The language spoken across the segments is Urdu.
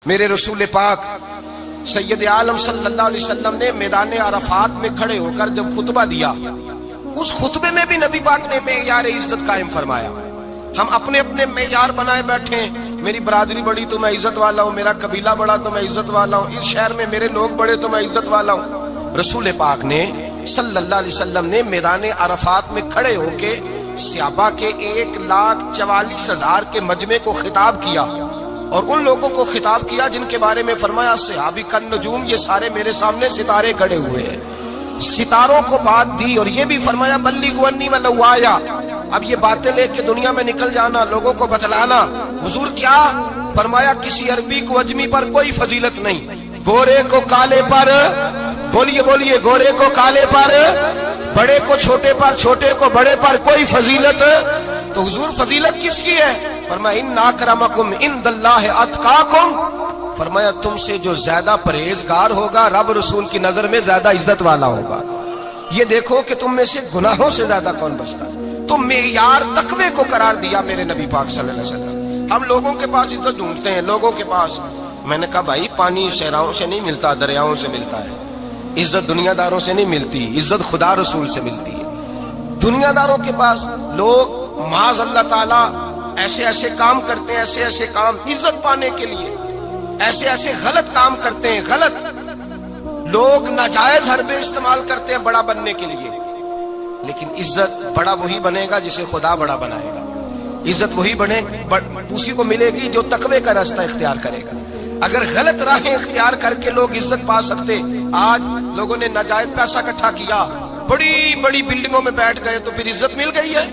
میرے رسول پاک سید عالم صلی اللہ علیہ وسلم نے میدان عرفات میں کھڑے ہو کر جب خطبہ دیا، اس خطبے میں بھی نبی پاک نے معیار عزت قائم فرمایا۔ ہم اپنے اپنے معیار بنائے بیٹھے ہیں، میری برادری بڑی تو میں عزت والا ہوں، میرا قبیلہ بڑا تو میں عزت والا ہوں، اس شہر میں میرے لوگ بڑے تو میں عزت والا ہوں۔ رسول پاک نے صلی اللہ علیہ وسلم نے میدان عرفات میں کھڑے ہو کے صحابہ کے 1,44,000 کے مجمع کو خطاب کیا، اور ان لوگوں کو خطاب کیا جن کے بارے میں فرمایا صحابی کا نجوم، یہ سارے میرے سامنے ستارے کھڑے ہوئے ہیں۔ ستاروں کو بات دی اور یہ بھی فرمایا بلغوا انی ولو آیا، اب یہ باتیں لے کے دنیا میں نکل جانا، لوگوں کو بتلانا۔ حضور کیا فرمایا؟ کسی عربی کو اجمی پر کوئی فضیلت نہیں، گورے کو کالے پر، بولیے بولیے، گورے کو کالے پر، بڑے کو چھوٹے پر، چھوٹے کو بڑے پر کوئی فضیلت۔ تو حضور فضیلت کس کی ہے؟ فرمایا ان اکرمکم عند اللہ اتقاکم، فرمایا تم سے جو زیادہ پرہیزگار ہوگا رب رسول کی نظر میں زیادہ عزت والا ہوگا۔ یہ دیکھو کہ تم میں سے گناہوں سے زیادہ کون بچتا ہے۔ تو معیار تقوی کو قرار دیا میرے نبی پاک صلی اللہ علیہ وسلم۔ ہم لوگوں کے پاس عزت ڈھونڈتے ہیں، لوگوں کے پاس، میں نے کہا بھائی پانی صحراؤں سے نہیں ملتا، دریاؤں سے ملتا ہے۔ عزت دنیا داروں سے نہیں ملتی، عزت خدا رسول سے ملتی ہے۔ دنیا داروں کے پاس لوگ معاذ اللہ تعالی ایسے ایسے کام کرتے ہیں، ایسے ایسے کام عزت پانے کے لیے، ایسے ایسے غلط کام کرتے ہیں، غلط لوگ ناجائز حربے استعمال کرتے ہیں بڑا بننے کے لیے۔ لیکن عزت بڑا وہی بنے گا جسے خدا بڑا بنائے گا، عزت وہی بنے اسی کو ملے گی جو تقوی کا راستہ اختیار کرے گا۔ اگر غلط راہیں اختیار کر کے لوگ عزت پا سکتے، آج لوگوں نے ناجائز پیسہ اکٹھا کیا، بڑی بڑی بلڈنگوں میں بیٹھ گئے تو پھر عزت مل گئی ہے؟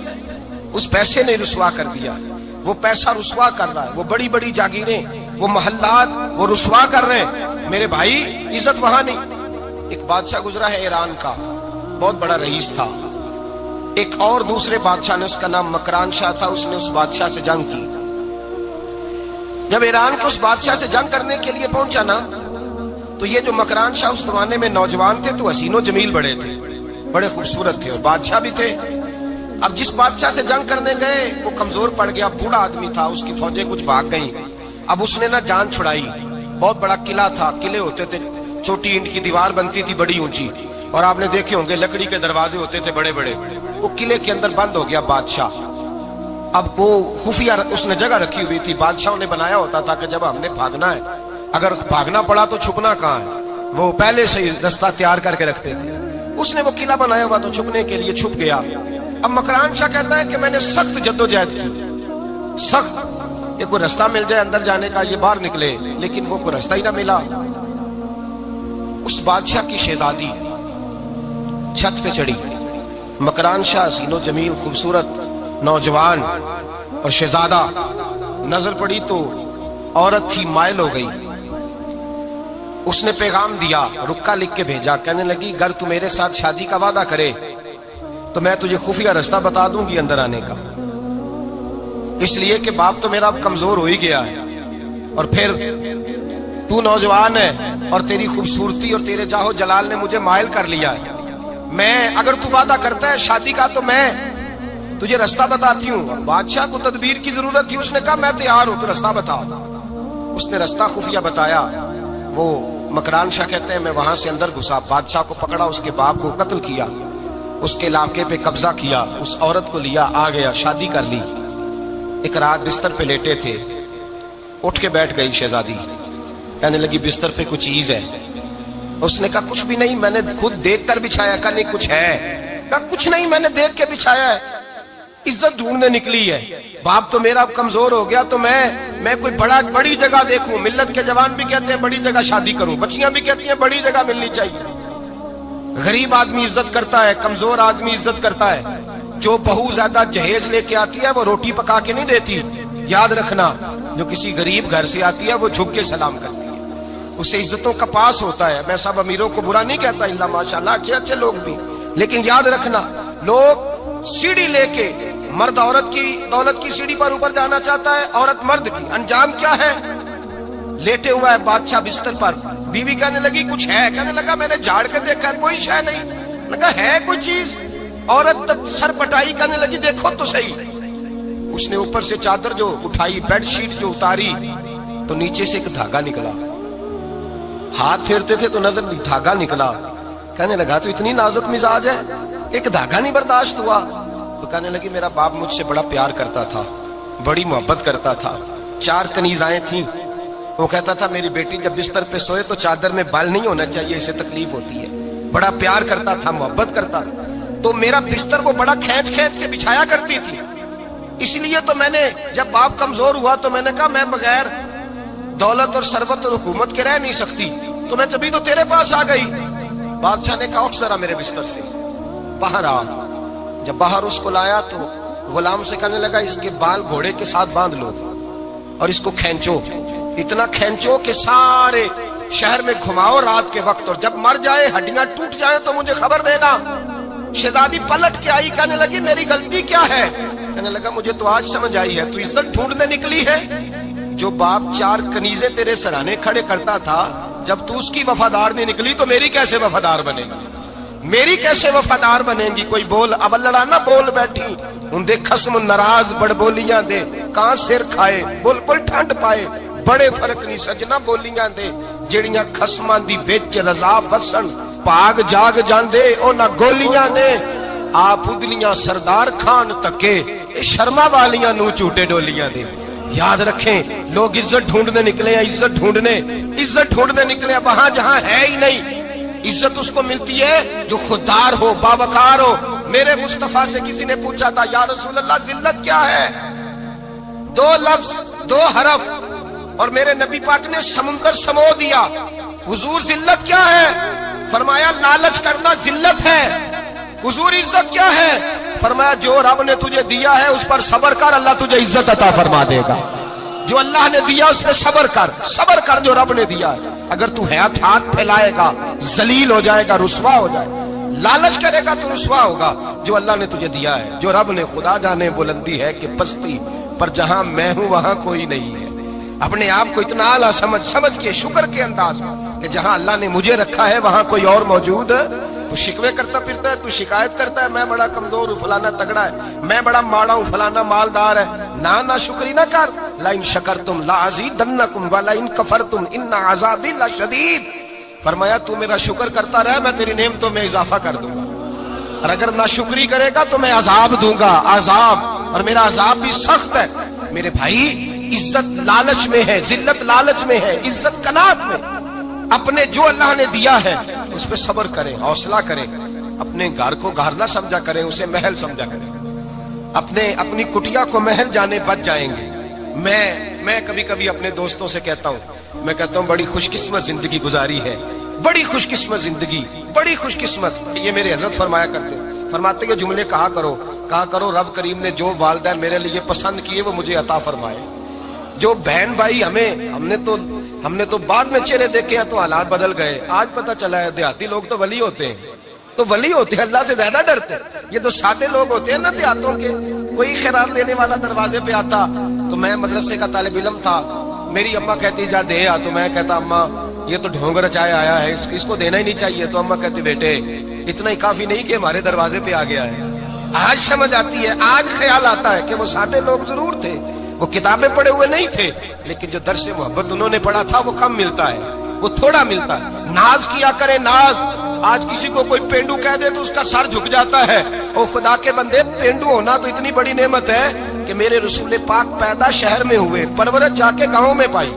اس پیسے نے رسوا کر دیا، وہ پیسہ رسوا کر رہا ہے، وہ بڑی بڑی جاگیریں، وہ محلات وہ رسوا کر رہے ہیں۔ میرے بھائی عزت وہاں نہیں۔ ایک بادشاہ گزرا ہے ایران کا، بہت بڑا رئیس تھا۔ ایک اور دوسرے بادشاہ نے، اس کا نام مکران شاہ تھا، اس نے اس بادشاہ سے جنگ کی۔ جب ایران کو اس بادشاہ سے جنگ کرنے کے لیے پہنچا نا، تو یہ جو مکران شاہ اس زمانے میں نوجوان تھے تو حسین و جمیل بڑے تھے، بڑے خوبصورت تھے، اور بادشاہ بھی تھے۔ اب جس بادشاہ سے جنگ کرنے گئے وہ کمزور پڑ گیا، بوڑھا آدمی تھا، اس کی فوجیں کچھ بھاگ گئیں۔ اب اس نے نا جان چھڑائی، بہت بڑا قلعہ تھا، قلعے ہوتے تھے، چھوٹی اینٹ کی دیوار بنتی تھی بڑی اونچی، اور آپ نے دیکھے ہوں گے لکڑی کے دروازے ہوتے تھے بڑے بڑے۔ وہ قلعے کے اندر بند ہو گیا بادشاہ۔ اب وہ خفیہ اس نے جگہ رکھی ہوئی تھی، بادشاہوں نے بنایا ہوتا تھا کہ جب ہم نے بھاگنا ہے، اگر بھاگنا پڑا تو چھپنا کہاں ہے، وہ پہلے سے رستہ تیار کر کے رکھتے تھے۔ اس نے وہ قلعہ بنایا ہوا تو چھپنے کے لیے چھپ گیا۔ اب مکران شاہ کہتا ہے کہ میں نے سخت جدوجہد کی، سخت، یہ کوئی رستہ مل جائے اندر جانے کا، یہ باہر نکلے، لیکن وہ کوئی رستہ ہی نہ ملا۔ اس بادشاہ کی شہزادی چھت پہ چڑھی، مکران شاہ حسین و جمیل خوبصورت نوجوان اور شہزادہ، نظر پڑی تو عورت تھی، مائل ہو گئی۔ اس نے پیغام دیا، رکا لکھ کے بھیجا، کہنے لگی اگر تو میرے ساتھ شادی کا وعدہ کرے تو میں تجھے خفیہ رستہ بتا دوں گی اندر آنے کا، اس لیے کہ باپ تو میرا اب کمزور ہو ہی گیا ہے، اور پھر تو نوجوان ہے اور تیری خوبصورتی اور تیرے جاہو جلال نے مجھے مائل کر لیا ہے۔ میں اگر تو وعدہ کرتا ہے شادی کا تو میں تجھے رستہ بتاتی ہوں۔ بادشاہ کو تدبیر کی ضرورت تھی، اس نے کہا میں تیار ہوں، تو رستہ بتا۔ اس نے رستہ خفیہ بتایا۔ وہ مکران شاہ کہتے ہیں میں وہاں سے اندر گھسا، بادشاہ کو پکڑا، اس کے باپ کو قتل کیا، اس کے علاقے پہ قبضہ کیا، اس عورت کو لیا، آ گیا، شادی کر لی۔ ایک رات بستر پہ لیٹے تھے، اٹھ کے بیٹھ گئی شہزادی، کہنے لگی بستر پہ کچھ چیز ہے۔ اس نے کہا کچھ بھی نہیں، میں نے خود دیکھ کر بچھایا۔ کہا نہیں کچھ ہے۔ کہا کچھ نہیں، میں نے دیکھ کے بچھایا ہے، عزت ڈھونڈنے نکلی ہے، باپ تو میرا اب کمزور ہو گیا، تو میں کوئی بڑی جگہ دیکھوں۔ ملت کے جوان بھی کہتے ہیں بڑی جگہ شادی کروں، بچیاں بھی کہتی ہیں بڑی جگہ ملنی چاہیے۔ غریب آدمی عزت کرتا ہے، کمزور آدمی عزت کرتا ہے۔ جو بہو زیادہ جہیز لے کے آتی ہے وہ روٹی پکا کے نہیں دیتی، یاد رکھنا۔ جو کسی غریب گھر سے آتی ہے وہ جھک کے سلام کرتی ہے، اسے عزتوں کا پاس ہوتا ہے۔ میں سب امیروں کو برا نہیں کہتا، اللہ ماشاءاللہ اچھے اچھے لوگ بھی، لیکن یاد رکھنا لوگ سیڑھی لے کے، مرد عورت کی دولت کی سیڑھی پر اوپر جانا چاہتا ہے، عورت مرد کی، انجام کیا ہے؟ لیٹے ہوا ہے بادشاہ بستر پر، بیوی کہنے لگی کچھ ہے، کہنے لگا میں نے جھاڑ کے دیکھا کوئی شے نہیں، لگا ہے کوئی چیز، عورت تب سر پٹائی، کہنے لگی دیکھو تو صحیح۔ اس نے اوپر سے چادر جو اٹھائی، بیڈ شیٹ جو اتاری، تو نیچے سے ایک دھاگا نکلا، ہاتھ پھیرتے تھے تو نظر نہیں، دھاگا نکلا. کہنے لگا تو اتنی نازک مزاج ہے، ایک دھاگا نہیں برداشت ہوا. تو کہنے لگی میرا باپ مجھ سے بڑا پیار کرتا تھا، بڑی محبت کرتا تھا. 4 کنیزائیں تھیں. وہ کہتا تھا میری بیٹی جب بستر پہ سوئے تو چادر میں بال نہیں ہونا چاہیے، اسے تکلیف ہوتی ہے. بڑا پیار کرتا تھا، محبت کرتا تھا. تو میرا بستر وہ بڑا کھینچ کھینچ کے بچھایا کرتی تھی. اس لیے تو میں نے جب باپ کمزور ہوا تو میں نے کہا میں بغیر دولت اور ثروت اور حکومت کے رہ نہیں سکتی، تو میں تبھی تو تیرے پاس آ گئی. بادشاہ نے کہا اٹھ ذرا میرے بستر سے. باہر آ. جب باہر اس کو لایا تو غلام سے کہنے لگا اس کے بال گھوڑے کے ساتھ باندھ لو اور اس کو کھینچو، اتنا کھینچو کہ سارے شہر میں گھماؤ رات کے وقت، اور جب مر جائے ہڈیاں ٹوٹ جائیں تو مجھے خبر دینا. شہزادی پلٹ کے آئی، کہنے لگی میری غلطی کیا ہے؟ کہنے لگا مجھے تو آج سمجھ آئی ہے، تو عزت ڈھونڈنے نکلی ہے. جو باپ 4 کنیزیں تیرے سرانے کھڑے کرتا تھا، جب تو اس کی وفادار نہیں نکلی تو میری کیسے وفادار بنے گی؟ میری کیسے وفادار بنے گی؟ کوئی بول اب لڑانا بول بیٹھی ان دے خصم ناراض بڑ بولیاں دے، کہاں سر کھائے بول بول ٹھنڈ پائے. بڑے فرق نہیں سجنا بولیاں دے جڑیاں خصماں دی وچ رضا وسن، پاگ جاگ جاندے او نہ گولیاں دے. آپ ادلیاں سردار خان تکے شرما والیاں نو چوٹے ڈولیاں دے. یاد رکھیں لوگ عزت ڈھونڈنے نکلے ہیں، عزت ڈھونڈنے نکلے ہیں وہاں جہاں ہے ہی نہیں. عزت اس کو ملتی ہے جو خوددار ہو، باوقار ہو. میرے مصطفیٰ سے کسی نے پوچھا تھا یا رسول اللہ ذلت کیا ہے؟ 2 لفظ 2 حرف اور میرے نبی پاک نے سمندر سمو دیا. حضور ذلت کیا ہے؟ فرمایا لالچ کرنا ذلت ہے. حضور عزت کیا ہے؟ فرمایا جو رب نے تجھے دیا ہے اس پر صبر کر، اللہ تجھے عزت عطا فرما دے گا. جو اللہ نے دیا اس پہ صبر کر جو رب نے دیا ہے. اگر تو ہاتھ پھیلائے گا ذلیل ہو جائے گا، رسوا ہو جائے گا. لالچ کرے گا تو رسوا ہوگا. جو اللہ نے تجھے دیا ہے، جو رب نے، خدا جانے بلندی ہے کہ پستی پر جہاں میں ہوں وہاں کوئی نہیں ہے. اپنے آپ کو اتنا اعلیٰ سمجھ کے شکر کے انداز کہ جہاں اللہ نے مجھے رکھا ہے وہاں کوئی اور موجود ہے. تو شکوے کرتا پھرتا ہے، تو شکایت کرتا ہے میں بڑا کمزور ہوں، فلانا تگڑا ہے، میں بڑا ماڑا ہوں، فلانا مالدار ہے. نہ شکری نہ کر. لئن شکرتم لازیدنکم ولئن کفرتم ان عذابی لشدید. فرمایا تو میرا شکر کرتا رہے، میں تیری نعمتوں میں اضافہ کر دوں گا، اور اگر نہ شکری کرے گا تو میں عذاب دوں گا، عذاب، اور میرا عذاب بھی سخت ہے. میرے بھائی عزت لالچ میں ہے، ذلت لالچ میں ہے، عزت قناعت میں. اپنے جو اللہ نے دیا ہے اس پہ صبر کریں، حوصلہ کریں. اپنے گھر کو گھر نہ سمجھا کریں، اسے محل سمجھا کریں. اپنی کٹیا کو محل جانے بچ جائیں گے. میں کبھی کبھی اپنے دوستوں سے کہتا ہوں بڑی خوش قسمت زندگی گزاری ہے، بڑی خوش قسمت زندگی، بڑی خوش قسمت. یہ میرے حضرت فرماتے کہ جملے کہا کرو رب کریم نے جو والدین میرے لیے پسند کیے وہ مجھے عطا فرمائے. جو بہن بھائی ہم نے تو بعد میں چہرے دیکھے ہیں تو حالات بدل گئے. آج پتہ چلا ہے دیہاتی لوگ تو ولی ہوتے ہیں، اللہ سے زیادہ ڈرتے. یہ تو سادے لوگ ہوتے ہیں نا دیہاتوں کے. کوئی خیرات لینے والا دروازے پہ آتا تو میں مدرسے کا طالب علم تھا، میری اماں کہتی جا دے آ، تو میں کہتا اماں یہ تو ڈھونگ رچائے آیا ہے، اس کو دینا ہی نہیں چاہیے. تو اماں کہتی بیٹے اتنا ہی کافی نہیں کہ ہمارے دروازے پہ آ گیا ہے. آج سمجھ آتی ہے، آج خیال آتا ہے کہ وہ سادے لوگ ضرور تھے، وہ کتابیں پڑھے ہوئے نہیں تھے، لیکن جو درس محبت انہوں نے پڑھا تھا وہ کم ملتا ہے، وہ تھوڑا ملتا ہے. ناز کیا کرے ناز. آج کسی کو کوئی پینڈو کہہ دے تو اس کا سر جھک جاتا ہے. او خدا کے بندے، پینڈو ہونا تو اتنی بڑی نعمت ہے کہ میرے رسول پاک پیدا شہر میں ہوئے، پرورش جا کے گاؤں میں پائی.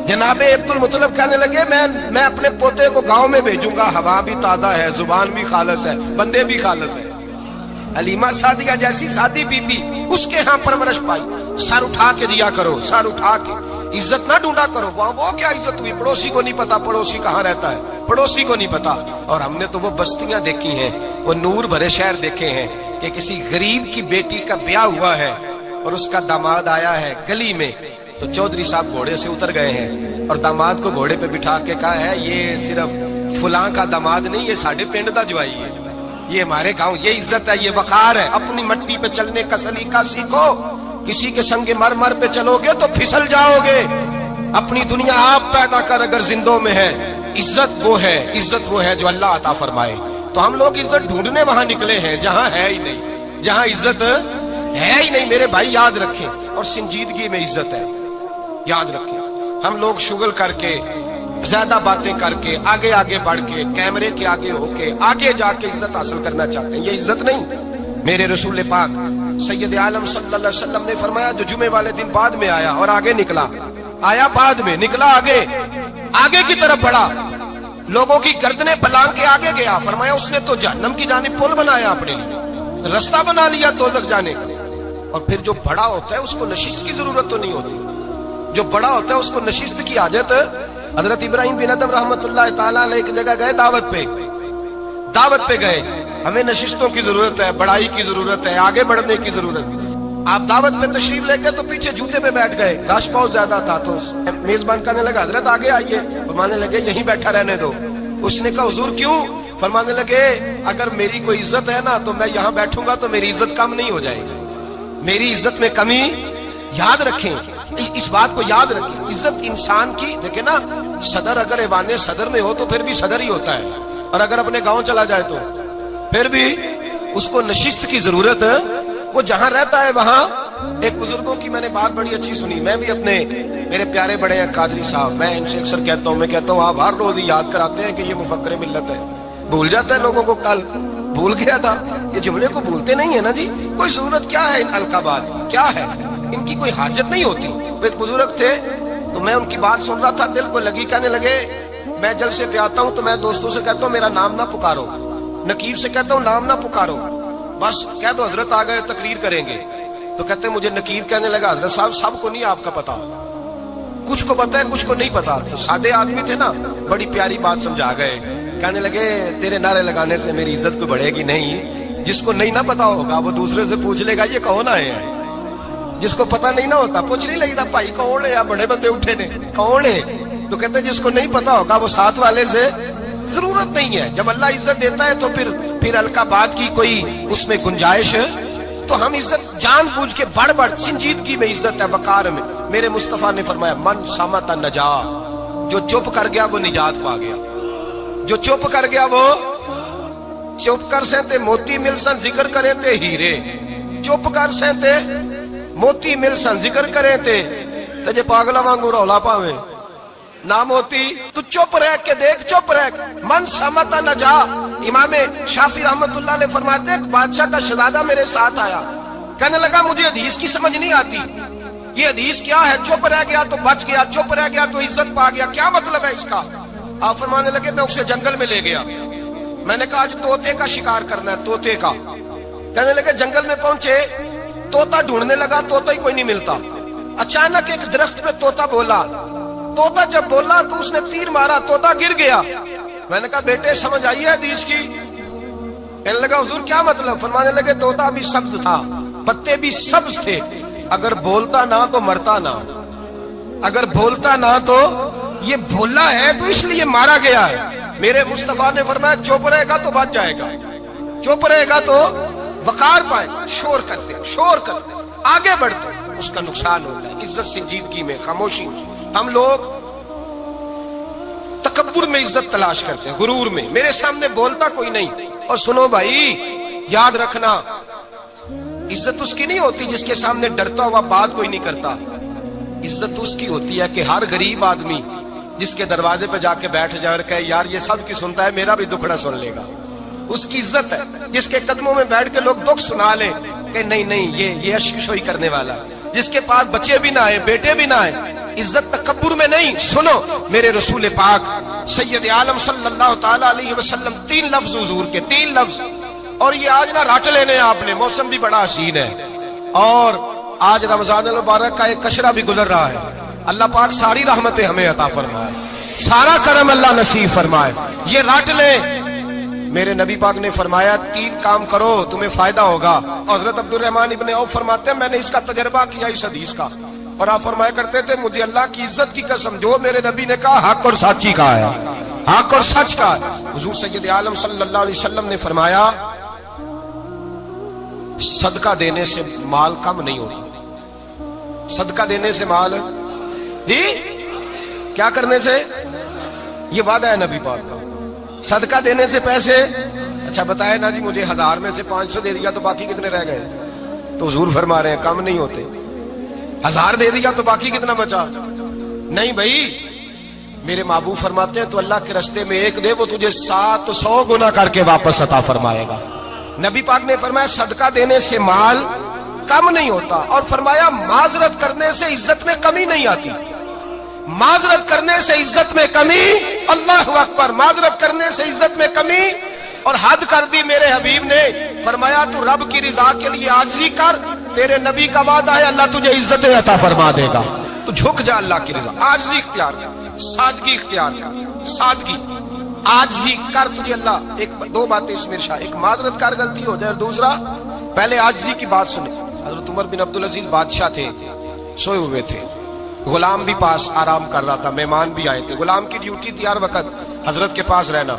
جناب عبد المطلب کہنے لگے میں اپنے پوتے کو گاؤں میں بھیجوں گا، ہوا بھی تازہ ہے، زبان بھی خالص ہے، بندے بھی خالص ہے. حلیمہ سعدیہ جیسی سادی بی بی اس کے ہاں پرورش پائی. سر اٹھا کے دیا کرو، سر اٹھا کے. عزت نہ ڈھونڈا کرو. وہ کیا عزت ہوئی؟ پڑوسی کو نہیں پتا پڑوسی کہاں رہتا ہے، پڑوسی کو نہیں پتا. اور ہم نے تو وہ بستیاں دیکھی ہیں، وہ نور بھرے شہر دیکھے ہیں کہ کسی غریب کی بیٹی کا بیاہ ہوا ہے اور اس کا داماد آیا ہے گلی میں، تو چودھری صاحب گھوڑے سے اتر گئے ہیں اور داماد کو گھوڑے پہ بٹھا کے کہا ہے یہ صرف فلاں کا داماد نہیں، یہ ساڑھے پنڈ دا جوائی ہے، یہ ہمارے گاؤں. یہ عزت ہے، یہ وقار ہے. اپنی مٹی پہ چلنے کا سلیقہ سیکھو. کسی کے سنگ مرمر پہ چلو گے تو پھسل جاؤ گے. اپنی دنیا آپ پیدا کر اگر زندوں میں ہے. عزت وہ ہے جو اللہ عطا فرمائے. تو ہم لوگ عزت ڈھونڈنے وہاں نکلے ہیں جہاں ہے ہی نہیں، جہاں عزت ہے ہی نہیں. میرے بھائی یاد رکھیں، اور سنجیدگی میں عزت ہے، یاد رکھیں. ہم لوگ شغل کر کے زیادہ باتیں کر کے آگے آگے بڑھ کے کیمرے کے آگے ہو کے آگے جا کے عزت حاصل کرنا چاہتے ہیں. یہ عزت نہیں. میرے رسول پاک سید عالم صلی اللہ علیہ وسلم نے فرمایا جو جمعے والے دن بعد میں آیا اور آگے نکلا, آیا بعد میں, نکلا آگے کی طرف بڑھا, لوگوں کی گردنیں پلانگ کے آگے گیا, فرمایا اس نے تو جہنم کی جانب پل بنایا, اپنے لیے رستہ بنا لیا دوزخ جانے کا. اور پھر جو بڑا ہوتا ہے اس کو نشست کی ضرورت تو نہیں ہوتی. جو بڑا ہوتا ہے اس کو نشست کی حاجت. حضرت ابراہیم بن ادم رحمت اللہ تعالیٰ علیہ ایک جگہ گئے دعوت پہ گئے. ہمیں نشستوں کی ضرورت ہے, بڑائی کی ضرورت ہے, آگے بڑھنے کی ضرورت ہے. آپ دعوت پہ تشریف لے گئے تو پیچھے جوتے پہ بیٹھ گئے, رش بہت زیادہ تھا, تو میزبان کہنے لگا حضرت آگے آئیے, فرمانے لگے یہیں بیٹھا رہنے دو. اس نے کہا حضور کیوں؟ فرمانے لگے اگر میری کوئی عزت ہے نا تو میں یہاں بیٹھوں گا تو میری عزت کم نہیں ہو جائے گی, میری عزت میں کمی. یاد رکھیں, اس بات کو یاد رکھیں, عزت انسان کی. دیکھیں نا, صدر اگر ایوان صدر میں ہو تو پھر بھی صدر ہی ہوتا ہے, اور اگر اپنے گاؤں چلا جائے تو پھر بھی اس کو نشست کی ضرورت ہے. وہ جہاں رہتا ہے وہاں. ایک بزرگوں کی میں نے بات بڑی اچھی سنی. میں بھی اپنے میرے پیارے بڑے ہیں قادری صاحب, میں ان سے اکثر کہتا ہوں آپ ہر روز یاد کراتے ہیں کہ یہ مفکر ملت ہے. بھول جاتا ہے لوگوں کو, کل بھول گیا تھا. یہ جملے کو بھولتے نہیں ہے نا جی. کوئی ضرورت کیا ہے ان القابات, کیا ہے ان کی کوئی حاجت نہیں ہوتی. وہ ایک بزرگ تھے تو میں ان کی بات سن رہا تھا, دل کو لگی. کہنے لگے میں جلسے پہ آتا ہوں تو میں دوستوں سے کہتا ہوں میرا نام نہ پکارو, نقیب سے کہتا ہوں نام نہ پکارو, بس کہہ دو حضرت آ گئے تقریر کریں گے. تو کہتے مجھے نقیب کہنے لگا حضرت صاحب سب کو نہیں آپ کا پتا, کچھ کو پتا ہے کچھ کو نہیں پتا. تو سادے آدمی تھے نا, بڑی پیاری بات سمجھا گئے. کہنے لگے تیرے نعرے لگانے سے میری عزت کو بڑھے گی نہیں. جس کو نہیں نہ پتا ہوگا وہ دوسرے سے پوچھ لے گا یہ کون آئے ہیں. جس کو پتا نہیں نہ ہوتا پوچھ نہیں لگتا بھائی کون ہے, یا بڑے بندے اٹھے نے کون ہے. تو کہتے جس کو نہیں پتا ہوگا وہ ساتھ والے سے ضرورت نہیں ہے. جب اللہ عزت دیتا ہے تو پھر القابات کی کوئی اس میں گنجائش. تو ہم عزت جان بوجھ کے بڑھ سنجیدگی میں عزت ہے, وقار میں. میرے مصطفیٰ نے فرمایا من صمت نجا, جو چپ کر گیا وہ نجات پا گیا. جو چپ کر گیا وہ چپ کر سہتے موتی مل سن ذکر کرے تے ہیرے. چپ کر سہتے موتی مل سن ذکر کرے تے جے پاگلا وانگو رولا پاویں نہ موتی. تو چپ رہ کے دیکھ, چپ رہ. من سمت نجا. امام شافعی رحمت اللہ علیہ فرماتے ہیں بادشاہ کا شہزادہ میرے ساتھ آیا, کہنے لگا مجھے حدیث کی سمجھ نہیں آتی, یہ حدیث کیا ہے؟ چپ رہ گیا تو بچ گیا, چپ رہ گیا تو عزت پا گیا, کیا مطلب ہے اس کا؟ آپ فرمانے لگے میں اسے جنگل میں لے گیا, میں نے کہا آج طوطے کا شکار کرنا ہے, طوطے کا. کہنے لگے جنگل میں پہنچے, طوطا ڈھونڈنے لگا, طوطا ہی کوئی نہیں ملتا. اچانک ایک درخت پہ طوطا بولا. طوطا جب بولا تو اس نے تیر مارا, طوطا گر گیا. میں نے کہا بیٹے سمجھ آئی ہے حدیث کی؟ کہنے لگا حضور کیا مطلب؟ فرمانے لگے طوطا بھی سبز تھا, پتے بھی سبز تھے, اگر بولتا نہ تو مرتا نہ, اگر بولتا نہ تو یہ بولا ہے تو اس لیے مارا گیا ہے. میرے مصطفیٰ نے فرمایا چپ رہے گا تو بچ جائے گا, چپ رہے گا تو وقار پائے. شور کرتے آگے بڑھتے اس کا نقصان ہوتا ہے. عزت سنجیدگی میں, خاموشی میں. ہم لوگ تکبر میں عزت تلاش کرتے ہیں, غرور میں. میرے سامنے بولتا کوئی نہیں. اور سنو بھائی یاد رکھنا, عزت اس کی نہیں ہوتی جس کے سامنے ڈرتا ہوا بات کوئی نہیں کرتا. عزت اس کی ہوتی ہے کہ ہر غریب آدمی جس کے دروازے پہ جا کے بیٹھ جائے اور کہے یار یہ سب کی سنتا ہے, میرا بھی دکھڑا سن لے گا, اس کی عزت ہے. جس کے قدموں میں بیٹھ کے لوگ دکھ سنا لیں کہ نہیں یہ اشکشوئی کرنے والا, جس کے پاس بچے بھی نہ آئے, بیٹے بھی نہ آئے. عزت تکبر میں نہیں. سنو میرے رسول پاک سید عالم صلی اللہ تعالی علیہ وسلم 3 لفظ حضور کے, 3 لفظ. اور یہ آج نہ رٹ لینے آپ نے, موسم بھی بڑا حسین ہے اور آج رمضان المبارک کا ایک کشرہ بھی گزر رہا ہے. اللہ پاک ساری رحمتیں ہمیں عطا فرمائے, سارا کرم اللہ نصیب فرمائے. یہ رٹ لیں. میرے نبی پاک نے فرمایا 3 کام کرو تمہیں فائدہ ہوگا. حضرت عبد الرحمن ابن عوف فرماتے ہیں میں نے اس کا تجربہ کیا اس حدیث کا, اور آپ فرمایا کرتے تھے مجھے اللہ کی عزت کی قسم جو میرے نبی نے کہا حق اور سچی کا ہے, حق اور سچ کا ہے. حضور سید عالم صلی اللہ علیہ وسلم نے فرمایا صدقہ دینے سے مال کم نہیں ہوتا. صدقہ دینے سے مال جی کیا کرنے سے, یہ وعدہ ہے نبی پاک کا. صدقہ دینے سے پیسے, اچھا بتائے نا جی مجھے 1000 میں سے 500 دے دیا تو باقی کتنے رہ گئے؟ تو حضور فرما رہے ہیں کم نہیں ہوتے. 1000 دے دیا تو باقی کتنا بچا؟ نہیں بھائی، میرے محبوب فرماتے ہیں تو اللہ کے راستے میں ایک دے، وہ تجھے 700 گنا کر کے واپس عطا فرمائے گا۔ نبی پاک نے فرمایا صدقہ دینے سے مال کم نہیں ہوتا، اور فرمایا معذرت کرنے سے عزت میں کمی نہیں آتی۔ معذرت کرنے سے عزت میں کمی، اللہ اکبر، معذرت کرنے سے عزت میں کمی، اور حد کر دی میرے حبیب نے، فرمایا تو رب کی رضا کے لیے عاجزی کر، تیرے نبی کا وعدہ ہے اللہ تجھے عزت عطا فرما دے گا۔ تو جھک جا اللہ کی رضا، عاجزی اختیار کر، سادگی اختیار کر، سادگی عاجزی کر، تجھے اللہ دو باتیں اس میں ارشاد، ایک معذرت کر غلطی ہو جائے، اور دوسرا پہلے عاجزی کی بات سنیں۔ حضرت عمر بن عبدالعزیز بادشاہ تھے، سوئے ہوئے تھے، غلام بھی پاس آرام کر رہا تھا، مہمان بھی آئے تھے، غلام کی ڈیوٹی تھی ہر وقت حضرت کے پاس رہنا۔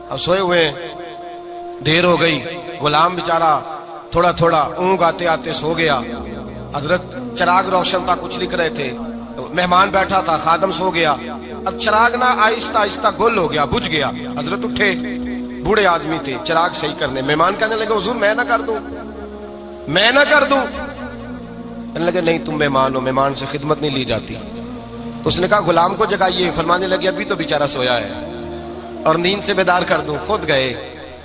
اب سوئے ہوئے، دیر ہو گئی، غلام بیچارہ تھوڑا تھوڑا اونگ آتے آتے سو گیا، حضرت چراغ روشن تھا، کچھ لکھ رہے تھے، مہمان بیٹھا تھا، خادم سو گیا، اب چراغ نہ آہستہ آہستہ گل ہو گیا، بجھ گیا، حضرت اٹھے، بوڑھے آدمی تھے، چراغ صحیح کرنے، مہمان کہنے لگے حضور میں نہ کر دوں، میں نہ کر دوں، کہنے لگے نہیں تم مہمان ہو، مہمان سے خدمت نہیں لی جاتی۔ اس نے کہا غلام کو جگائیے، فرمانے لگے ابھی تو بیچارہ سویا ہے اور نیند سے بیدار کر دوں، خود گئے،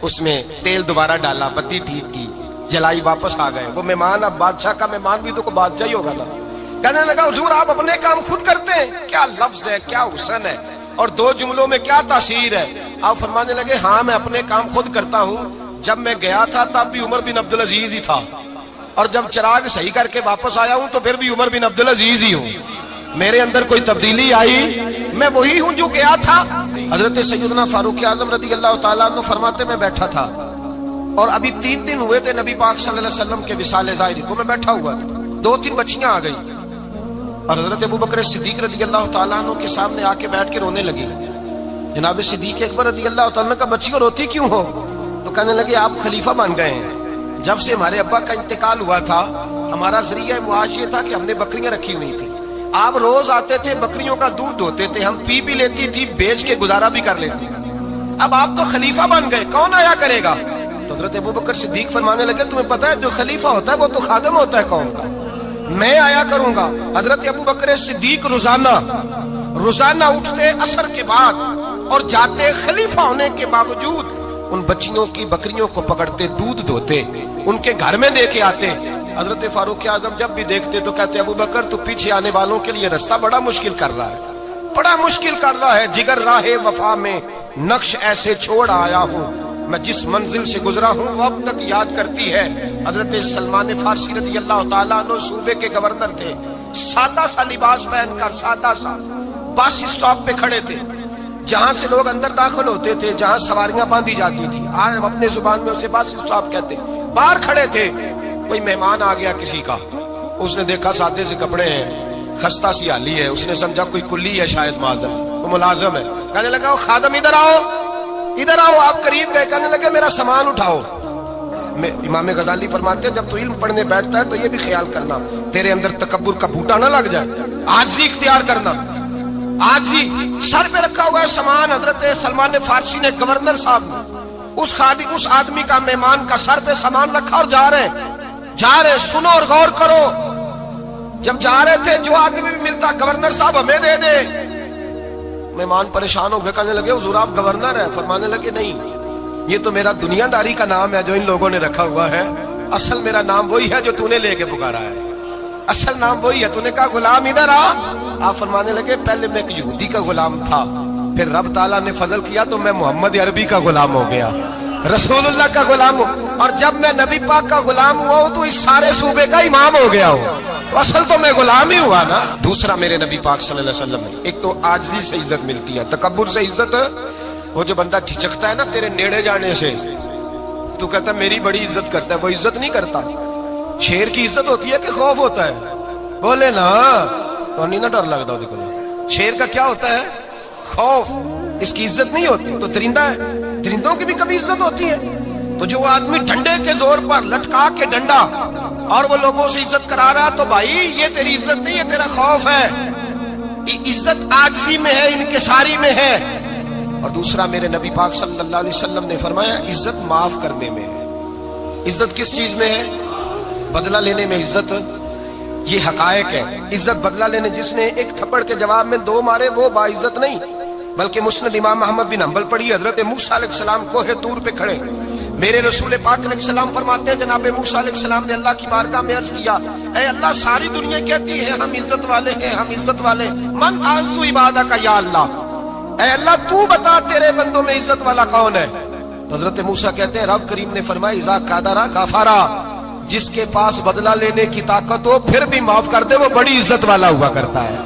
اس میں تیل دوبارہ ڈالا، بتی ٹھیک کی، جلائی، واپس آ گئے۔ وہ مہمان، اب بادشاہ کا مہمان بھی تو کوئی بادشاہ ہی ہوگا نا، کہنے لگا حضور آپ اپنے کام خود کرتے ہیں، کیا لفظ ہے، کیا حسن ہے، اور دو جملوں میں کیا تاثیر ہے۔ آپ فرمانے لگے ہاں میں اپنے کام خود کرتا ہوں، جب میں گیا تھا تب بھی عمر بن عبدالعزیز ہی تھا، اور جب چراغ صحیح کر کے واپس آیا ہوں تو پھر بھی عمر بن عبدالعزیز ہی ہوں، میرے اندر کوئی تبدیلی آئی، میں وہی ہوں جو گیا تھا۔ حضرت سیدنا فاروق اعظم رضی اللہ تعالیٰ عنہ فرماتے میں بیٹھا تھا، اور ابھی 3 دن ہوئے تھے نبی پاک صلی اللہ علیہ وسلم کے وصال ظاہری کو، میں بیٹھا ہوا تھا، 2-3 بچیاں آ گئی، اور حضرت ابوبکر صدیق رضی اللہ تعالیٰ عنہ کے سامنے آ کے بیٹھ کے رونے لگی۔ جناب صدیق اکبر رضی اللہ تعالیٰ عنہ کا بچیوں روتی کیوں ہو؟ تو کہنے لگے آپ خلیفہ بن گئے ہیں، جب سے ہمارے ابا کا انتقال ہوا تھا ہمارا ذریعہ معاش یہ تھا کہ ہم نے بکریاں رکھی ہوئی تھی، آپ روز آتے تھے، بکریوں کا دودھ ہوتے تھے، ہم پی بھی لیتی تھی، بیچ کے گزارا بھی کر لیتی، اب آپ تو خلیفہ بن گئے، کون آیا کرے گا؟ تو حضرت ابوبکر صدیق فرمانے لگے تمہیں پتہ ہے جو خلیفہ ہوتا ہے وہ تو خادم ہوتا ہے قوم کا، میں آیا کروں گا۔ حضرت ابوبکر صدیق روزانہ اٹھتے عصر کے بعد اور جاتے، خلیفہ ہونے کے باوجود ان بچیوں کی بکریوں کو پکڑتے، دودھ دھوتے، ان کے گھر میں دے کے آتے۔ حضرت فاروق اعظم جب بھی دیکھتے تو کہتے ابوبکر تو پیچھے آنے والوں کے لیے رستہ بڑا مشکل کر رہا ہے، بڑا مشکل کر رہا ہے، جگر راہ وفا میں نقش ایسے چھوڑ آیا ہوں، میں جس منزل سے گزرا ہوں وہ اب تک یاد کرتی ہے۔ حضرت سلمان فارسی رضی اللہ تعالیٰ عنہ صوبے کے گورنر تھے، سادہ سا لباس پہن کر، سادہ سا، بس اسٹاپ پہ کھڑے تھے، جہاں سے لوگ اندر داخل ہوتے تھے، جہاں سواریاں باندھی جاتی تھی، آج ہم اپنے زبان میں اسے بس اسٹاپ کہتے، باہر کھڑے تھے۔ کوئی مہمان آ گیا کسی کا، اس نے دیکھا سادے سے کپڑے ہیں، خستہ سی حالی ہے، اس نے سمجھا کوئی کلی ہے، شاید معذر کوئی ملازم ہے، کہنے لگا خادم ادھر آؤ، ادھر آؤ، آپ قریب گئے، کہنے لگے میرا سامان اٹھاؤ۔ امام غزالی فرماتے ہیں جب تو علم پڑھنے بیٹھتا ہے تو یہ بھی خیال کرنا تیرے اندر تکبر کا بوٹا نہ لگ جائے، عاجزی اختیار کرنا، عاجزی۔ سر پہ رکھا ہوا ہے سامان، حضرت سلمان فارسی نے، گورنر صاحب نے، اس آدمی کا، مہمان کا سر پہ سامان رکھا اور جا رہے، سنو اور غور کرو، جب جا رہے تھے جو آدمی بھی ملتا گورنر صاحب ہمیں دے دے، مہمان پریشان ہو گئے، کہنے لگے حضور آپ گورنر ہیں؟ فرمانے لگے نہیں، یہ تو میرا دنیا داری کا نام ہے جو ان لوگوں نے رکھا ہوا ہے، اصل میرا نام وہی ہے جو تو نے لے کے پکارا ہے، اصل نام وہی ہے۔ تو نے کہا غلام ادھر آ، آپ فرمانے لگے پہلے میں ایک یہودی کا غلام تھا، پھر رب تعالیٰ نے فضل کیا تو میں محمد عربی کا غلام ہو گیا، رسول اللہ کا غلام ہوں، اور جب میں نبی پاک کا غلام ہوا ہوں تو اس سارے صوبے کا امام ہو گیا ہوں، تو اصل تو میں غلام ہی ہوا نا۔ دوسرا میرے نبی پاک صلی اللہ علیہ وسلم نے، ایک تو عاجزی سے عزت ملتی ہے، تکبر سے عزت، وہ جو بندہ جھجکتا ہے نا تیرے نیڑے جانے سے، تو کہتا ہے میری بڑی عزت کرتا ہے، وہ عزت نہیں کرتا۔ شیر کی عزت ہوتی ہے کہ خوف ہوتا ہے؟ بولے نا، تو نہیں نا ڈر لگتا ہو، دیکھو شیر کا کیا ہوتا ہے؟ خوف، اس کی عزت نہیں ہوتی۔ تو درندہ ہے، درندوں کی بھی کبھی عزت ہوتی ہے؟ تو جو آدمی ڈنڈے کے زور پر لٹکا کے ڈنڈا اور وہ لوگوں سے عزت کرا رہا، تو بھائی یہ تیری عزت نہیں ہے، تیرا خوف ہے۔ عزت عاجزی میں ہے، انکساری میں ہے۔ اور دوسرا میرے نبی پاک صلی اللہ علیہ وسلم نے فرمایا عزت معاف کرنے میں ہے۔ عزت کس چیز میں ہے؟ بدلہ لینے میں عزت، یہ حقائق ہے. عزت بدلہ لینے جس نے ایک تھپڑ کے جواب میں 2 مارے وہ باعزت نہیں، بلکہ مسند امام محمد بن حنبل پڑھی. حضرت موسیٰ علیہ السلام کوہ طور پہ کھڑے، میرے رسول پاک علیہ السلام فرماتے ہیں جناب موسیٰ علیہ السلام نے اللہ کی بارگاہ میں عرض کیا، اے اللہ ساری دنیا کہتی ہے ہم عزت والے ہیں، ہم عزت والے، من اعز عبادک یا اللہ، اے اللہ تو بتا تیرے بندوں میں عزت والا کون ہے؟ حضرت موسیٰ کہتے ہیں رب کریم نے فرمایا اذا قادر غفارا، جس کے پاس بدلہ لینے کی طاقت ہو پھر بھی معاف کر دے وہ بڑی عزت والا ہوا کرتا ہے.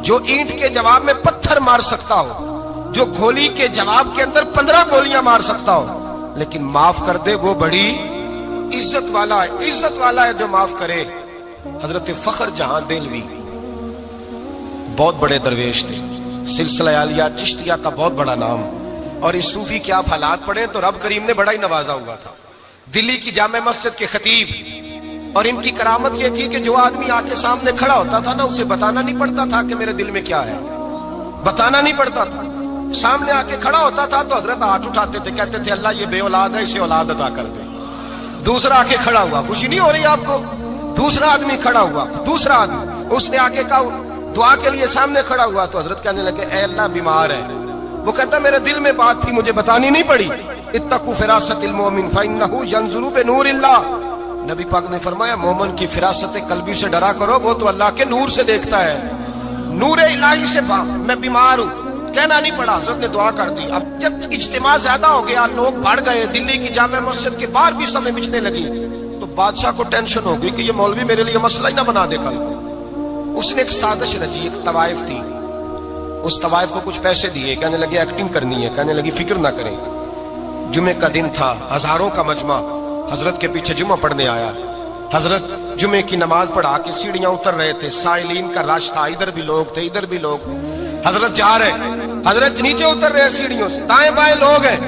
جو اینٹ کے جواب میں پتھر مار سکتا ہو، جو گولی کے جواب کے اندر 15 گولیاں مار سکتا ہو لیکن معاف کر دے وہ بڑی عزت والا ہے. عزت والا ہے جو معاف کرے. حضرت فخر جہاں دہلوی بہت بڑے درویش تھے، سلسلہ عالیہ چشتیہ کا بہت بڑا نام، اور اس صوفی کے آپ حالات پڑھیں تو رب کریم نے بڑا ہی نوازا ہوا تھا. دلی کی جامع مسجد کے خطیب، اور ان کی کرامت یہ تھی کہ جو آدمی آ کے سامنے کھڑا ہوتا تھا نا اسے بتانا نہیں پڑتا تھا کہ میرے دل میں کیا ہے، بتانا نہیں پڑتا تھا. سامنے آ کے کھڑا ہوتا تھا تو حضرت ہاتھ اٹھاتے تھے، کہتے تھے اللہ یہ بے اولاد ہے اسے اولاد عطا کر دے. دوسرا آ کے کھڑا ہوا، خوشی نہیں ہو رہی آپ کو؟ دوسرا آدمی کھڑا ہوا، دوسرا آدمی اس نے آ کے کہا دعا کے لیے سامنے کھڑا ہوا تو حضرت کہنے لگے اے اللہ بیمار ہے. وہ کہتا میرے دل میں بات تھی مجھے بتانی نہیں پڑی. اتقوا فراست المؤمن فانه ينظر بنور اللہ، نبی پاک نے فرمایا مومن کی فراست قلبی سے ڈرا کرو، وہ تو اللہ کے نور سے دیکھتا ہے. نور الہی سے میں بیمار ہوں کہنا نہیں پڑا، حضرت نے دعا کر دی. اب جب اجتماع زیادہ ہو گیا، لوگ بڑھ گئے، دلی کی جامع مسجد کے باہر بھی سمے بچنے لگی، تو بادشاہ کو ٹینشن ہو گئی کہ یہ مولوی میرے لیے مسئلہ ہی نہ بنا دے کل. اس نے ایک سازش رچی، ایک طوائف تھی، اس طوائف کو کچھ پیسے دیے، کہنے لگے ایکٹنگ کرنی ہے، کہنے لگی فکر نہ کریں. جمعے کا دن تھا، ہزاروں کا مجمع حضرت کے پیچھے جمعہ پڑھنے آیا. حضرت جمعے کی نماز پڑھا کے سیڑھیاں اتر رہے تھے، سائلین کا رش تھا، ادھر بھی لوگ تھے ادھر بھی لوگ. حضرت جا رہے، حضرت نیچے اتر رہے سیڑھیوں سے، دائیں بائیں لوگ ہیں.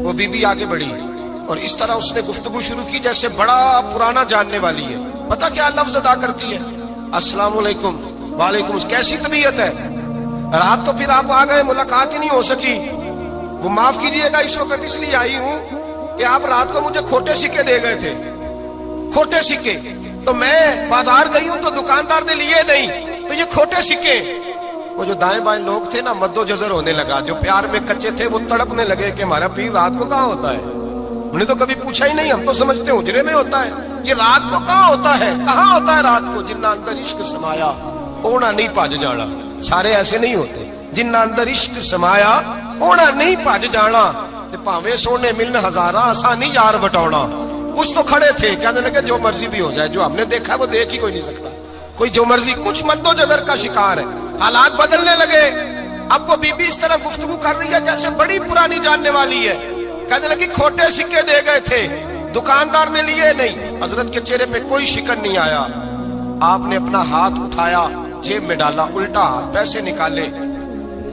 وہ بی بی آگے بڑھی اور اس طرح اس نے گفتگو شروع کی جیسے بڑا پرانا جاننے والی ہے. پتہ کیا لفظ ادا کرتی ہے؟ السلام علیکم. وعلیکم. کیسی طبیعت ہے؟ رات تو پھر آپ آ گئے، ملاقات ہی نہیں ہو سکی. وہ معاف کیجئے گا اس وقت اس لیے آئی ہوں کہ آپ رات کو مجھے کھوٹے سکے دے گئے تھے، کھوٹے سکے، تو میں بازار گئی ہوں تو دکاندار نے لیے نہیں، تو یہ کھوٹے سکے. وہ جو دائیں بائیں لوگ تھے نا مد و جزر ہونے لگا، جو پیار میں کچے تھے وہ تڑپنے لگے کہ ہمارا پیر رات کو کہاں ہوتا ہے. انہوں نے تو کبھی پوچھا ہی نہیں، ہم تو سمجھتے حجرے میں ہوتا ہے، یہ رات کو کہاں ہوتا ہے، کہاں ہوتا ہے رات کو. جنہ اندر عشق سمایا اونا نہیں پاج جانا. سارے ایسے نہیں ہوتے. جنہ اندر عشق سمایا اونا نہیں پاج جانا، تے پاویں سونے ملن ہزاراں آسانی یار بٹاؤنا. کچھ تو کھڑے تھے کہنے لگے جو مرضی بھی ہو جائے، جو ہم نے دیکھا وہ دیکھ ہی کوئی نہیں سکتا، کوئی جو مرضی. کچھ مد و جزر کا شکار ہے. حالات بدلنے لگے. اب وہ بی بی اس طرح گفتگو کر رہی ہے جیسے بڑی پرانی جاننے والی ہے. کہنے لگی کھوٹے سکے دے گئے تھے، دکاندار نے لیے نہیں. حضرت کے چہرے پہ کوئی شکن نہیں آیا. آپ نے اپنا ہاتھ اٹھایا، جیب میں ڈالا، الٹا ہاتھ پیسے نکالے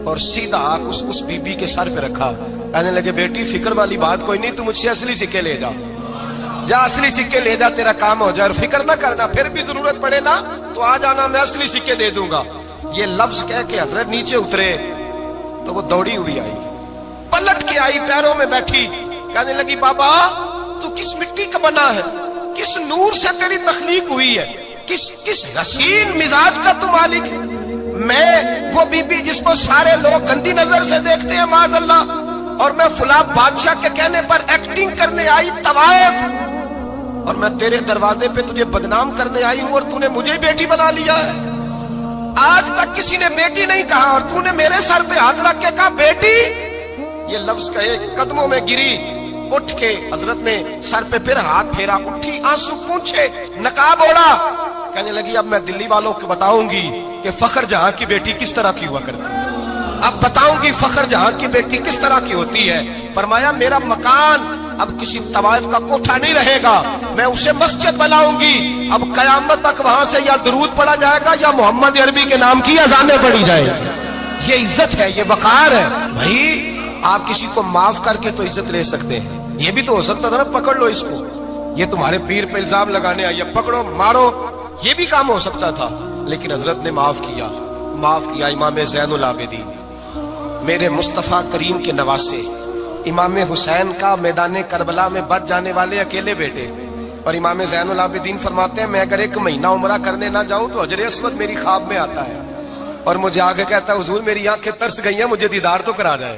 اور سیدھا ہاتھ اس بی بی کے سر پہ رکھا. کہنے لگے بیٹی فکر والی بات کوئی نہیں، تو مجھ سے اصلی سکے لے جا، جا اصلی سکے لے جا، تیرا کام ہو جائے، اور فکر نہ کرنا، پھر بھی ضرورت پڑے نا تو آ جانا، میں اصلی سکے دے دوں گا. یہ لفظ کہہ کے حضرت نیچے اترے تو وہ دوڑی ہوئی آئی، پلٹ کے آئی، پیروں میں بیٹھی. کہنے لگی بابا تو کس مٹی کا بنا ہے، کس نور سے تیری تخلیق ہوئی ہے، کس حسین مزاج کا تو مالک ہے. میں وہ بی بی جس کو سارے لوگ گندی نظر سے دیکھتے ہیں معاذ اللہ، اور میں فلاں بادشاہ کے کہنے پر ایکٹنگ کرنے آئی طوائف، اور میں تیرے دروازے پہ تجھے بدنام کرنے آئی ہوں اور تو نے مجھے بیٹی بنا لیا ہے. آج تک کسی نے بیٹی نہیں کہا اور تو نے میرے سر پہ ہاتھ رکھ کے کہا بیٹی. یہ لفظ کہے قدموں میں گری، اٹھ کے حضرت نے سر پہ پھر ہاتھ پھیرا، اٹھی، آنسو پونچھے، نقاب اوڑا. کہنے لگی اب میں دلی والوں کو بتاؤں گی کہ فخر جہاں کی بیٹی کس طرح کی ہوا کرتی ہے، اب بتاؤں گی فخر جہاں کی بیٹی کس طرح کی ہوتی ہے. فرمایا میرا مکان اب کسی طوائف کا کوٹھا نہیں رہے گا، میں اسے مسجد بناؤں گی. اب قیامت تک وہاں سے یا درود پڑھا جائے گا یا محمد عربی کے نام کی اذانیں پڑھی جائے گی. یہ عزت ہے، یہ وقار ہے. بھائی آپ کسی کو معاف کر کے تو عزت لے سکتے ہیں، یہ بھی تو ہو سکتا تھا نا پکڑ لو اس کو، یہ تمہارے پیر پہ الزام لگانے آئی، پکڑو مارو، یہ بھی کام ہو سکتا تھا. لیکن حضرت نے معاف کیا، معاف کیا. امام زین العابدین میرے مصطفیٰ کریم کے نواسے، امام حسین کا میدان کربلا میں بچ جانے والے اکیلے بیٹے، اور امام زین العابدین فرماتے ہیں میں اگر 1 مہینہ عمرہ کرنے نہ جاؤں تو حجر اسود میری خواب میں آتا ہے اور مجھے آگے کہتا ہے حضور میری آنکھیں ترس گئی ہیں، مجھے دیدار تو کرا جائے،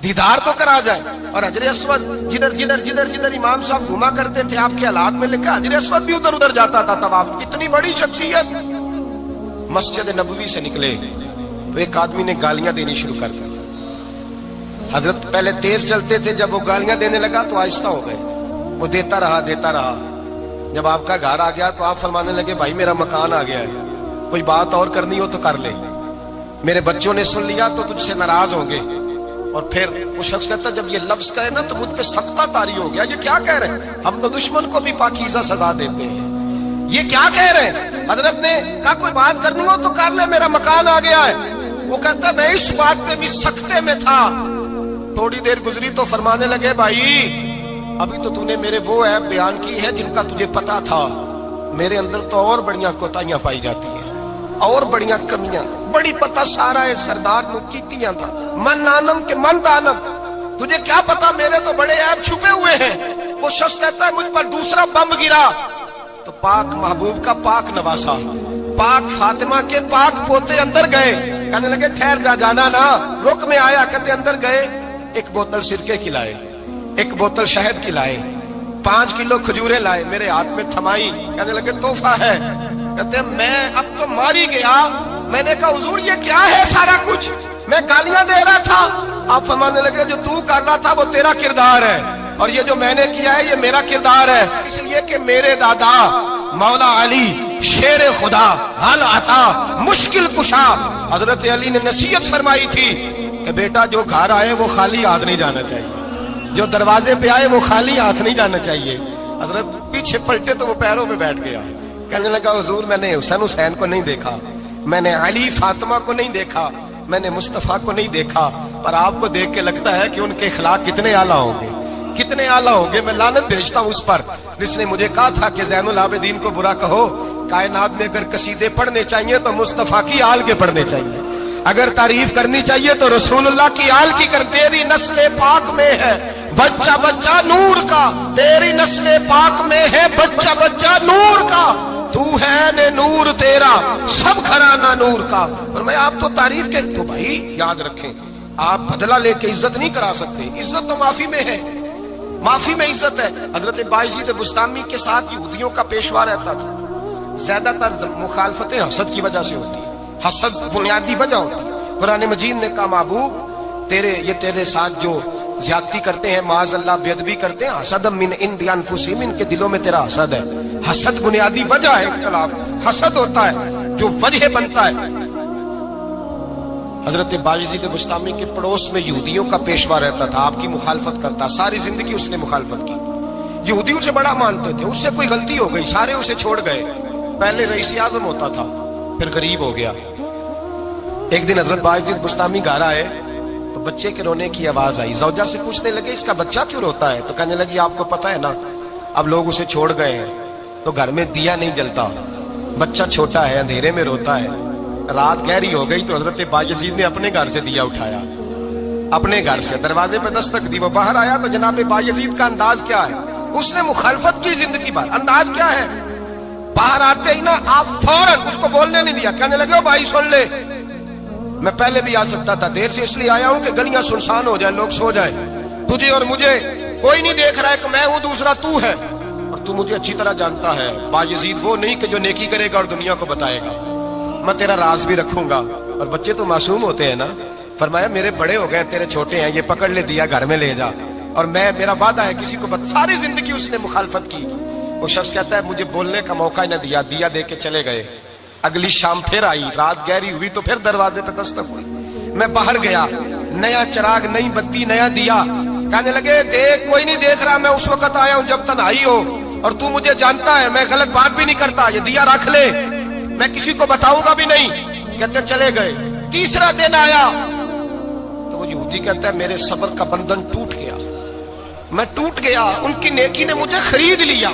دیدار تو کرا جائے۔ اور حجر اسود جدھر امام صاحب گھوما کرتے تھے آپ کے حالات میں لکھا حجر اسود بھی ادھر ادھر جاتا تھا طواف۔ اتنی بڑی شخصیت۔ مسجد نبوی سے نکلے تو ایک آدمی نے گالیاں دینی شروع کر دی۔ حضرت پہلے تیز چلتے تھے، جب وہ گالیاں دینے لگا تو آہستہ ہو گئے، وہ دیتا رہا۔ جب آپ کا گھر آ گیا تو آپ فرمانے لگے بھائی میرا مکان آ گیا ہے، کوئی بات اور کرنی ہو تو کر لے، میرے بچوں نے سن لیا تو تجھ سے ناراض ہوں گے۔ اور پھر وہ شخص کہتا جب یہ لفظ کہے نا تو مجھ پہ سختہ طاری ہو گیا، یہ کیا کہہ رہے ہیں؟ ہم تو دشمن کو بھی پاکیزہ سزا دیتے ہیں، یہ کیا کہہ رہے ہیں؟ حضرت نے کہا کوئی بات کرنی ہو تو کر لے، میرا مکان آ گیا ہے۔ وہ کہتا میں اس بات پہ بھی سختے میں تھا۔ تھوڑی دیر گزری تو فرمانے لگے بھائی ابھی تو نے میرے وہ عیب بیان کی ہے جن کا تجھے پتا تھا، میرے اندر تو اور بڑیاں کوتاہیاں پائی جاتی ہیں، اور بڑیاں کمیاں، بڑی پتہ سارا ہے سردار نو کیتیاں تھا، من نانم کے من دانم، تجھے کیا پتا میرے تو بڑے عیب چھپے ہوئے ہیں۔ وہ شخص کہتا ہے مجھ پر دوسرا بم گرا تو پاک محبوب کا پاک نواسا، پاک فاطمہ کے پاک پوتے اندر گئے، کہنے لگے ٹھہر جانا نا، رک میں آیا، کہتے اندر گئے، 1 بوتل سرکے کی لائے، 1 بوتل شہد کی لائے، 5 کلو کھجوریں لائے، میرے ہاتھ میں تھمائی، کہنے لگے تحفہ ہے۔ کہتے ہیں میں اب تو ماری گیا، میں نے کہا حضور یہ کیا ہے سارا کچھ، میں گالیاں دے رہا تھا۔ آپ فرمانے لگے جو تو کر رہا تھا وہ تیرا کردار ہے اور یہ جو میں نے کیا ہے یہ میرا کردار ہے، اس لیے کہ میرے دادا مولا علی شیر خدا حل عطا مشکل کشا، حضرت علی نے نصیحت فرمائی تھی کہ بیٹا جو گھر آئے وہ خالی ہاتھ نہیں جانا چاہیے، جو دروازے پہ آئے وہ خالی ہاتھ نہیں جانا چاہیے۔ حضرت پیچھے پلٹے تو وہ پیروں میں بیٹھ گیا، کہنے لگا حضور میں نے حسین کو نہیں دیکھا، میں نے علی فاطمہ کو نہیں دیکھا، میں نے مصطفیٰ کو نہیں دیکھا، پر آپ کو دیکھ کے لگتا ہے کہ ان کے اخلاق کتنے اعلیٰ ہوں گے، کتنے اعلیٰ ہوں گے۔ میں لعنت بھیجتا ہوں اس پر جس نے مجھے کہا تھا کہ زین العابدین کو برا کہو، کائنات میں اگر قصیدے پڑھنے چاہیے تو مصطفیٰ کی آل کے پڑھنے چاہیے، اگر تعریف کرنی چاہیے تو رسول اللہ کی آل کی کر۔ تیری نسل پاک میں ہے بچہ بچہ نور کا، تیری نسل پاک میں ہے بچہ بچہ نور کا، تو ہے نے نور تیرا سب گھرانہ نور کا۔ اور میں آپ تو تعریف کے تو بھائی یاد رکھیں، آپ بدلہ لے کے عزت نہیں کرا سکتے، عزت تو معافی میں ہے، معافی میں عزت ہے۔ حضرت بایزید بستامی کے ساتھ یہودیوں کا پیشوا رہتا تھا، زیادہ تر مخالفتیں حسد کی وجہ سے ہوتی ہیں، حسد بنیادی وجہ ہوتی ہے۔ قرآن مجید نے کہا محبوب یہ تیرے ساتھ جو زیادتی کرتے ہیں، معاذ اللہ بے ادبی کرتے ہیں، حسد من عند انفسہم، ان کے دلوں میں تیرا حسد ہے۔ حسد بنیادی وجہ ہے اختلاف، حسد ہوتا ہے جو وجہ بنتا ہے۔ حضرت بایزید بستامی کے پڑوس میں یہودیوں کا پیشوا رہتا تھا، آپ کی مخالفت کرتا، ساری زندگی اس نے مخالفت کی، یہودی اسے بڑا مانتے تھے، اس سے کوئی غلطی ہو گئی سارے اسے چھوڑ گئے، پہلے رئیس اعظم ہوتا تھا پھر غریب ہو گیا۔ ایک دن حضرت بایزید بستامی گھر آئے تو بچے کے رونے کی آواز آئی، زوجہ سے پوچھنے لگے اس کا بچہ کیوں روتا ہے؟ تو کہنے لگی آپ کو پتا ہے نا اب لوگ اسے چھوڑ گئے ہیں تو گھر میں دیا نہیں جلتا، بچہ چھوٹا ہے اندھیرے میں روتا ہے۔ رات گہری ہو گئی تو حضرت بایزید نے اپنے گھر سے دیا اٹھایا، اپنے گھر سے دروازے پہ دستک دی، وہ باہر آیا تو جناب بایزید کا انداز کیا ہے، اس نے مخالفت کی زندگی بھر، انداز کیا ہے، باہر آتے ہی نا آپ فوراً اس کو بولنے نہیں دیا، کہنے لگے بھائی سن لے، میں پہلے بھی آ سکتا تھا، دیر سے اس لیے آیا ہوں کہ گلیاں سنسان ہو جائیں، لوگ سو جائیں، تجھے اور مجھے کوئی نہیں دیکھ رہا ہے کہ میں ہوں دوسرا تو ہے، اور تو مجھے اچھی طرح جانتا ہے بایزید وہ نہیں کہ جو نیکی کرے گا اور دنیا کو بتائے گا، میں تیرا راز بھی رکھوں گا۔ اور بچے تو معصوم ہوتے ہیں نا، فرمایا میرے بڑے ہو گئے تیرے چھوٹے ہیں، یہ پکڑ لے دیا گھر میں لے جا، اور میرا وعدہ ہے کسی کو ساری زندگی اس نے مخالفت کی۔ وہ شخص کہتا ہے مجھے بولنے کا موقع نہ دیا، دیا دے کے چلے گئے۔ اگلی شام پھر آئی، رات گہری ہوئی تو پھر دروازے پہ دستک ہوئی، میں باہر گیا، نیا چراغ، نئی بتی، نیا دیا، کہنے لگے دیکھ کوئی نہیں دیکھ رہا، میں اس وقت آیا ہوں جب تنہائی ہو، اور تو مجھے جانتا ہے میں غلط بات بھی نہیں کرتا، یہ دیا رکھ لے، میں کسی کو بتاؤں گا بھی نہیں۔ کہتے چلے گئے۔ تیسرا دن آیا تو وہ یہودی کہتا ہے میرے صبر کا بندھن ٹوٹ گیا، میں ٹوٹ گیا، ان کی نیکی نے مجھے خرید لیا،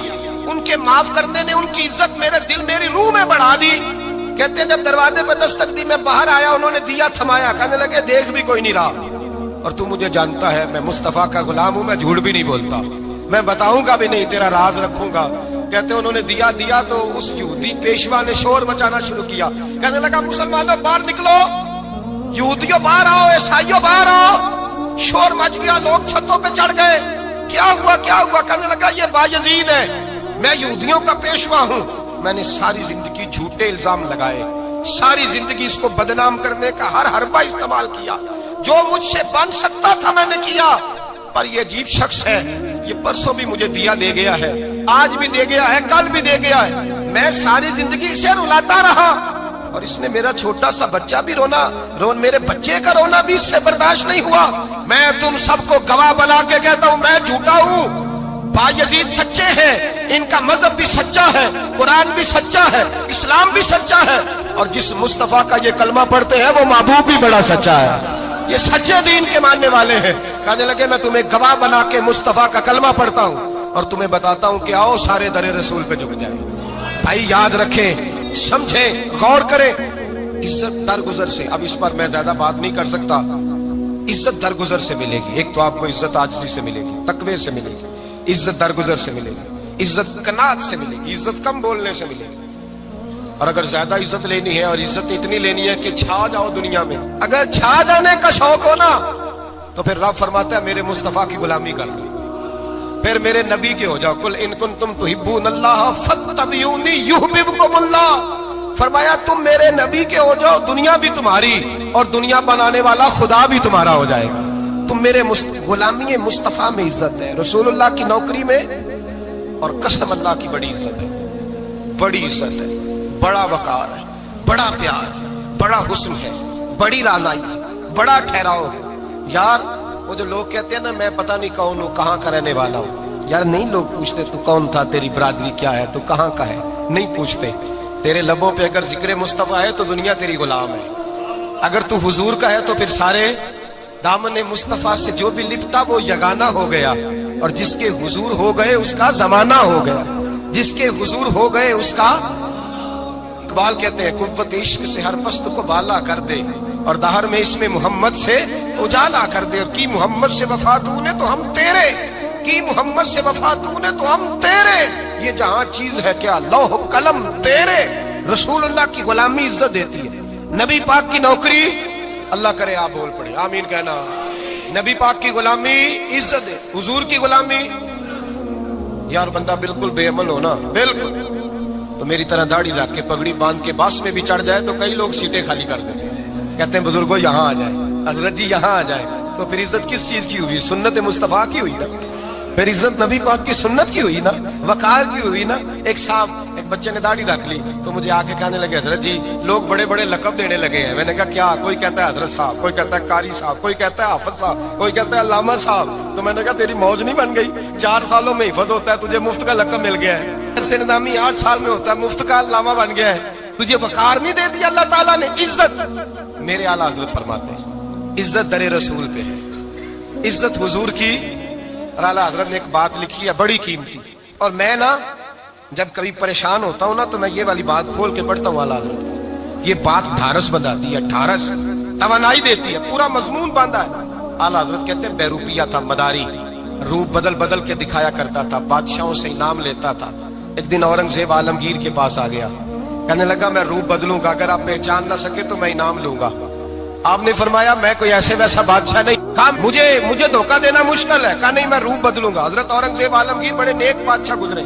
ان کے معاف کرنے نے ان کی عزت میرے دل میری روح میں بڑھا دی۔ کہتے ہیں جب دروازے پہ دستک دی میں باہر آیا، انہوں نے دیا تھمایا، کہنے لگے دیکھ بھی کوئی نہیں رہا، اور تو مجھے جانتا ہے میں مصطفیٰ کا غلام ہوں، میں جھوٹ بھی نہیں بولتا، میں بتاؤں گا بھی نہیں، تیرا راز رکھوں گا۔ کہتے ہیں انہوں نے دیا تو اس یہودی پیشوا نے شور مچانا شروع کیا، کہنے لگا مسلمانوں باہر نکلو، یہودیوں باہر آؤ، عیسائیوں باہر آؤ۔ شور مچ گیا، لوگ چھتوں پہ چڑھ گئے، کیا ہوا کیا ہوا؟ کہنے لگا یہ بایزید ہے، میں یہودیوں کا پیشوا ہوں، میں نے ساری زندگی جھوٹے الزام لگائے، ساری زندگی اس کو بدنام کرنے کا ہر حربہ استعمال کیا، جو مجھ سے بن سکتا تھا میں نے کیا، پر یہ عجیب شخص ہے، یہ پرسوں بھی مجھے دیا دے گیا ہے، آج بھی دے گیا ہے، کل بھی دے گیا ہے، میں ساری زندگی اسے رلاتا رہا، اور اس نے میرا چھوٹا سا بچہ بھی میرے بچے کا رونا بھی اس سے برداشت نہیں ہوا۔ میں تم سب کو گواہ بنا کے کہتا ہوں میں جھوٹا ہوں، بایزید سچے ہیں، ان کا مذہب بھی سچا ہے، قرآن بھی سچا ہے، اسلام بھی سچا ہے، اور جس مصطفیٰ کا یہ کلمہ پڑھتے ہیں وہ محبوب بھی بڑا سچا ہے، یہ سچے دین کے ماننے والے ہیں۔ کہنے لگے میں تمہیں گواہ بنا کے مصطفیٰ کا کلمہ پڑھتا ہوں اور تمہیں بتاتا ہوں کہ آؤ سارے در رسول پہ جھک جائیں۔ بھائی یاد رکھیں، سمجھیں، غور کریں، عزت درگزر سے، اب اس پر میں زیادہ بات نہیں کر سکتا، عزت درگزر سے ملے گی۔ ایک تو آپ کو عزت عاجزی سے ملے گی، تقوی سے ملے گی، عزت درگزر سے ملے گی، عزت قناعت سے ملے گی، عزت کم بولنے سے ملے گی۔ اور اگر زیادہ عزت لینی ہے اور عزت اتنی لینی ہے کہ چھا جاؤ دنیا میں، اگر چھا جانے کا شوق ہو نا تو پھر رب فرماتا ہے میرے مصطفیٰ کی غلامی کر لو، پھر میرے نبی کے ہو جاؤ، قل ان کنتم تحبون اللہ فاتبعونی یحببکم اللہ۔ فرمایا تم میرے نبی کے ہو جاؤ، دنیا بھی تمہاری اور دنیا بنانے والا خدا بھی تمہارا ہو جائے گا۔ تم میرے غلامی مصطفیٰ میں عزت ہے، رسول اللہ کی نوکری میں، اور قسم اللہ کی بڑی عزت ہے، بڑی عزت ہے، بڑا وقار ہے، بڑا پیار ہے، بڑا حسن ہے، بڑی رعنائی ہے، بڑا ٹھہراؤ ہے۔ یار وہ جو لوگ کہتے ہیں نا میں پتہ نہیں کون ہوں، کہاں کا رہنے والا ہوں، یار نہیں لوگ پوچھتے تو کون تھا، تیری برادری کیا ہے، تو کہاں کا ہے، نہیں پوچھتے۔ تیرے لبوں پہ اگر ذکر مصطفیٰ ہے تو دنیا تیری غلام ہے، اگر تو حضور کا ہے تو پھر سارے دامن مصطفیٰ سے جو بھی لپٹا وہ یگانہ ہو گیا، اور جس کے حضور ہو گئے اس کا زمانہ ہو گیا، جس کے حضور ہو گئے اس کا، اقبال کہتے ہیں قوت عشق سے ہر پست کو بالا کر دے، اور دہر میں اس میں محمد سے اجالا کر دے، اور کی محمد سے وفا تو نے تو ہم تیرے، کی محمد سے وفا تو نے تو ہم تیرے، یہ جہاں چیز ہے کیا لوح قلم تیرے۔ رسول اللہ کی غلامی عزت دیتی ہے، نبی پاک کی نوکری، اللہ کرے آپ بول پڑے آمین کہنا، نبی پاک کی غلامی عزت ہے، حضور کی غلامی۔ یار بندہ بالکل بے عمل ہونا، بالکل تو میری طرح داڑھی رکھ کے پگڑی باندھ کے باس میں بھی چڑھ جائے تو کئی لوگ سیٹیں خالی کر دیتے ہیں، کہتے ہیں بزرگوں یہاں آ جائے، حضرت جی یہاں آ جائے، تو پھر عزت کس چیز کی ہوئی؟ سنت مصطفیٰ کی ہوئی نا، پھر عزت نبی پاک کی سنت کی ہوئی نا، وقار کی ہوئی نا۔ ایک صاحب، ایک بچے نے داڑھی رکھ لی تو مجھے آ کے کہنے لگے حضرت جی لوگ بڑے بڑے لقب دینے لگے ہیں۔ میں نے کہا کیا؟ کوئی کہتا ہے حضرت صاحب، کوئی کہتا ہے قاری صاحب، کوئی کہتا ہے حافظ صاحب، کوئی کہتا ہے علامہ صاحب۔ تو میں نے کہا تیری موج نہیں بن گئی، 4 سالوں میں حفظ ہوتا ہے، تجھے مفت کا لقب مل گیا ہے، سے نظامی 8 سال میں ہوتا ہے، مفت کا علامہ بن گیا ہے، تجھے وقار نہیں دے دیا اللہ تعالیٰ نے، عزت۔ میرے اعلیٰ حضرت فرماتے ہیں عزت در رسول پہ ہے، عزت حضور کی۔ اور اعلیٰ حضرت نے ایک بات لکھی ہے بڑی قیمتی، اور میں نا جب کبھی پریشان ہوتا ہوں نا تو میں یہ والی بات کھول کے پڑھتا ہوں اعلیٰ حضرت، یہ بات ڈھارس بنداتی ہے، ڈھارس توانائی دیتی ہے، پورا مضمون باندھا ہے۔ اعلیٰ حضرت کہتے ہیں بیروپیہ تھا مداری، روپ بدل بدل کے دکھایا کرتا تھا، بادشاہوں سے انعام لیتا تھا۔ ایک دن اورنگزیب عالمگیر کے پاس آ گیا، کہنے لگا میں روپ بدلوں گا، اگر آپ پہچان نہ سکے تو میں انعام لوں گا۔ آپ نے فرمایا میں کوئی ایسے ویسا بادشاہ نہیں، کہا مجھے دھوکہ دینا مشکل ہے، کہا نہیں میں روپ بدلوں گا۔ حضرت اورنگزیب عالمگیر بڑے نیک بادشاہ گزرے،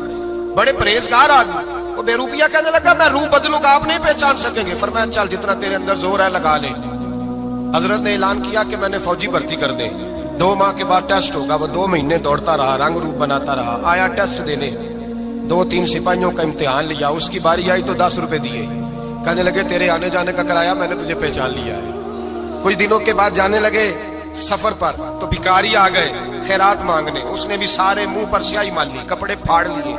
بڑے پرہیزگار آدمی، وہ بے روپیہ کہنے لگا میں روپ بدلوں گا، آپ نہیں پہچان سکیں گے۔ فرمایا چل جتنا تیرے اندر زور ہے لگا لے۔ حضرت نے اعلان کیا کہ میں نے فوجی بھرتی کر دے، 2 ماہ کے بعد ٹیسٹ ہوگا۔ وہ 2 مہینے دوڑتا رہا، رنگ روپ بناتا رہا، آیا ٹیسٹ دینے، 2-3 سپاہیوں کا امتحان لیا، اس کی باری آئی تو 10 روپے دیے، کہنے لگے تیرے آنے جانے کا کرایہ میں نے تجھے پہچان لیا ہے۔ کچھ دنوں کے بعد جانے لگے سفر پر تو بھکاری آ گئے خیرات مانگنے، اس نے بھی سارے منہ پر سیاہی مال لی، کپڑے پھاڑ لیے،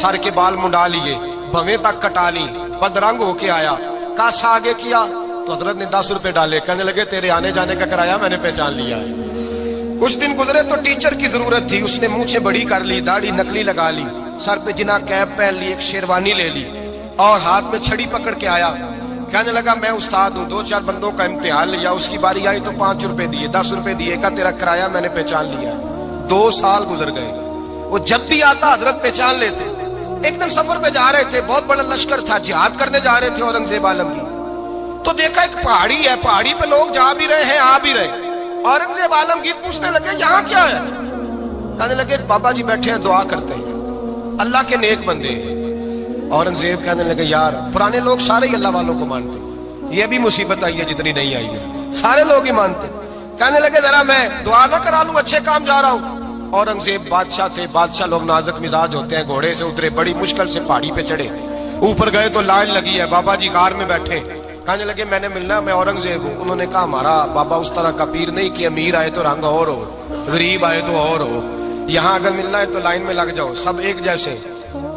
سر کے بال منڈا لیے، بھویں تک کٹا لی، بدرنگ ہو کے آیا، کاسا آگے کیا تو حضرت نے 10 روپے ڈالے، کہنے لگے تیرے آنے جانے کا کرایہ میں نے پہچان لیا ہے۔ کچھ دن گزرے تو ٹیچر کی ضرورت تھی، اس نے مونچھیں بڑی کر لی، داڑھی نکلی لگا لی، سر پہ جنا کیپ پہن لی، ایک شیروانی لے لی اور ہاتھ میں چھڑی پکڑ کے آیا، کہنے لگا میں استاد ہوں، 2-4 بندوں کا امتحان لیا، اس کی باری آئی تو 5 روپے دیے، 10 روپے دیے، کہا تیرا کرایہ میں نے پہچان لیا۔ 2 سال گزر گئے، وہ جب بھی آتا حضرت پہچان لیتے، ایک دن سفر پہ جا رہے تھے، بہت بڑا لشکر تھا، جہاد کرنے جا رہے تھے اورنگزیب عالم کی. تو دیکھا ایک پہاڑی ہے، پہاڑی پہ لوگ جا بھی رہے ہیں آ بھی رہے. اورنگزیب عالمگیر پوچھنے لگے یہاں کیا ہے؟ کہنے لگے بابا جی بیٹھے ہیں دعا کرتے ہیں، اللہ کے نیک بندے ہیں. اورنگزیب کہنے لگے یار پرانے لوگ سارے ہی اللہ والوں کو مانتے، یہ بھی مصیبت آئی ہے جتنی نہیں آئی ہے، سارے لوگ ہی مانتے. کہنے لگے ذرا میں دعا نہ کرا لوں، اچھے کام جا رہا ہوں. اورنگزیب بادشاہ تھے، بادشاہ لوگ نازک مزاج ہوتے ہیں. گھوڑے سے اترے، بڑی مشکل سے پہاڑی پہ چڑھے، اوپر گئے تو لائن لگی ہے، بابا جی غار میں بیٹھے. کہنے لگے میں نے ملنا، میں اورنگزیب ہوں. انہوں نے کہا ہمارا بابا اس طرح کا پیر نہیں کہ امیر آئے تو رنگ اور ہو، غریب آئے تو اور ہو. یہاں اگر ملنا ہے تو لائن میں لگ جاؤ، سب ایک جیسے.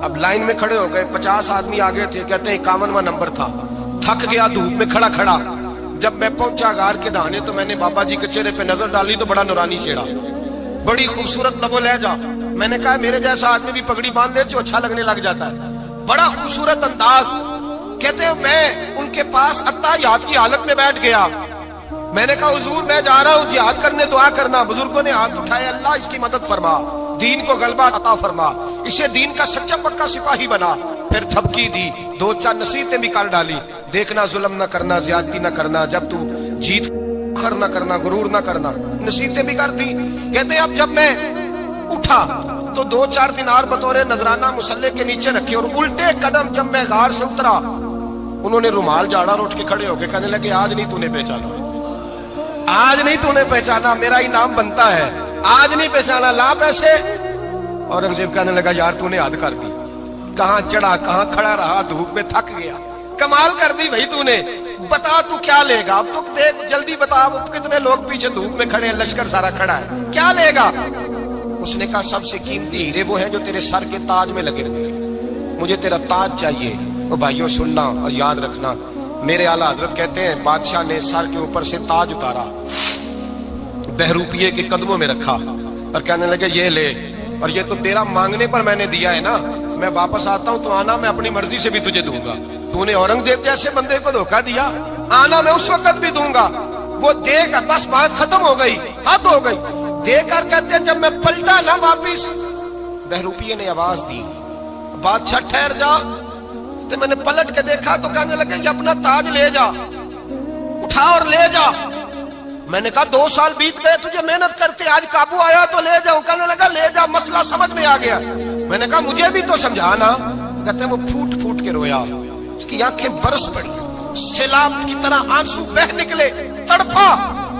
اب لائن میں کھڑے ہو گئے، 50 آدمی آگے تھے، کہتے ہیں 51واں نمبر تھا. تھک گیا دھوپ میں کھڑا کھڑا. جب میں پہنچا غار کے دہانے تو میں نے بابا جی کے چہرے پہ نظر ڈالی تو بڑا نورانی چہرہ، بڑی خوبصورت لب و لہجہ. میں نے کہا میرے جیسا آدمی بھی پگڑی باندھ لے جو اچھا لگنے لگ جاتا ہے، بڑا خوبصورت انداز. کہتے ہیں میں ان کے پاس اتحیات کی حالت میں بیٹھ گیا. میں نے کہا حضور میں جا رہا ہوں جہاد کرنے، دعا کرنا. بزرگوں نے ہاتھ اٹھائے، اللہ اس کی مدد فرما، دین کو غلبہ عطا فرما، اسے دین کا سچا پکا سپاہی بنا. پھر تھپکی دی، 2-4 نصیحتیں بھی کر ڈالی. دیکھنا ظلم نہ کرنا، زیادتی نہ کرنا، جب تو جیت خر نہ کرنا، غرور نہ کرنا، نصیحتیں بھی کر دی. کہتے اب جب میں اٹھا تو 2-4 دینار بطور نذرانہ مسلح کے نیچے رکھے، اور الٹے قدم جب میں غار سے اترا انہوں نے رومال جاڑا اور اٹھ کے کھڑے ہو کے کہنے لگے آج نہیں تو نے پہچانا، آج نہیں تو نے پہچانا، میرا ہی نام بنتا ہے، آج نہیں پہچانا، لا پیسے. اورنگزیب کہنے لگا یار تو نے حد کر دی، کہاں چڑھا کہاں کھڑا رہا، دھوپ میں تھک گیا، کمال کر دی بھائی تو نے. بتا تو کیا لے گا، اب تو دیکھ جلدی بتا، اب کتنے لوگ پیچھے دھوپ میں کھڑے ہیں، لشکر سارا کھڑا ہے، کیا لے گا؟ اس نے کہا سب سے قیمتی ہیرے وہ ہیں جو تیرے سر کے تاج میں لگے ہوئے، مجھے تیرا تاج چاہیے. او بھائیو سننا اور یاد رکھنا، میرے اعلیٰ حضرت کہتے ہیں بادشاہ نے سر کے اوپر سے تاج اتارا، بہروپیے کے قدموں میں رکھا اور کہنے لگے یہ لے، اور یہ تو تیرا مانگنے پر میں نے دیا ہے نا، میں واپس آتا ہوں تو آنا میں اپنی مرضی سے بھی تجھے دوں گا. تو نے اورنگزیب جیسے بندے کو دھوکہ دیا، آنا میں اس وقت بھی دوں گا. وہ دے کر بس بات ختم ہو گئی، حد ہو گئی. دے کر کہتے ہیں جب میں پلٹا نا واپس، بہروپیے نے آواز دی بادشاہ ٹھہر جا. تو میں نے پلٹ کے دیکھا تو کہنے لگے یہ اپنا تاج لے جا، اٹھا اور لے جا. میں نے کہا 2 سال بیت گئے تجھے محنت کرتے، آج قابو آیا تو لے جاؤں. کہنے لگا لے جا، مسئلہ سمجھ میں آ گیا. میں نے کہا مجھے بھی تو سمجھانا. کہتے ہیں وہ پھوٹ پھوٹ کے رویا، اس کی آنکھیں برس پڑی، سیلاب کی طرح آنسو بہ نکلے، تڑپا